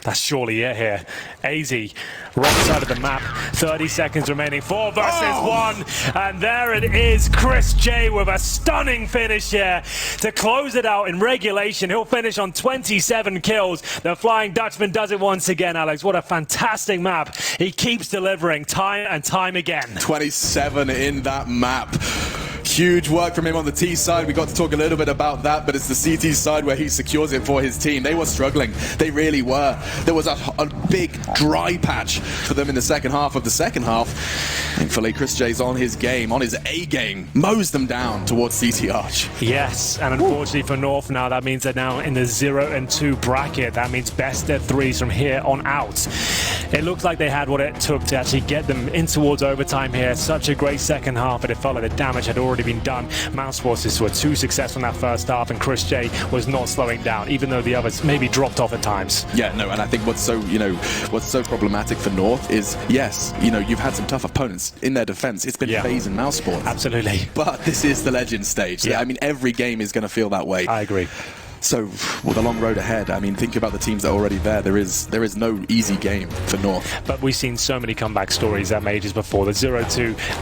That's surely it here. AZ, right side of the map, 30 seconds remaining, 4 versus 1, and there it is, Chris J with a stunning finish here to close it out in regulation. He'll finish on 27 kills. The Flying Dutchman does it once again, Alex. What a fantastic map. He keeps delivering time and time again. 27 in that map. Huge work from him on the T side. We got to talk a little bit about that, but it's the CT side where he secures it for his team. They were struggling. They really were. There was a big dry patch for them in the second half of the second half. Thankfully, Chris J's on his game, on his A game, mows them down towards CT Arch. Yes, and unfortunately for North now, that means they're now in the 0 and 2 bracket. That means best of 3s from here on out. It looked like they had what it took to actually get them in towards overtime here. Such a great second half, but it felt like the damage had already been done. mousesports were too successful in that first half, and Chris J was not slowing down, even though the others maybe dropped off at times. Yeah, no, and I think what's so problematic for North is, yes, you've had some tough opponents in their defense. It's been FaZe and mousesports. Absolutely. But this is the Legends stage. Yeah. I mean, every game is going to feel that way. I agree. So, with a long road ahead, I mean, think about the teams that are already there. There is no easy game for North. But we've seen so many comeback stories at majors before. The 0-2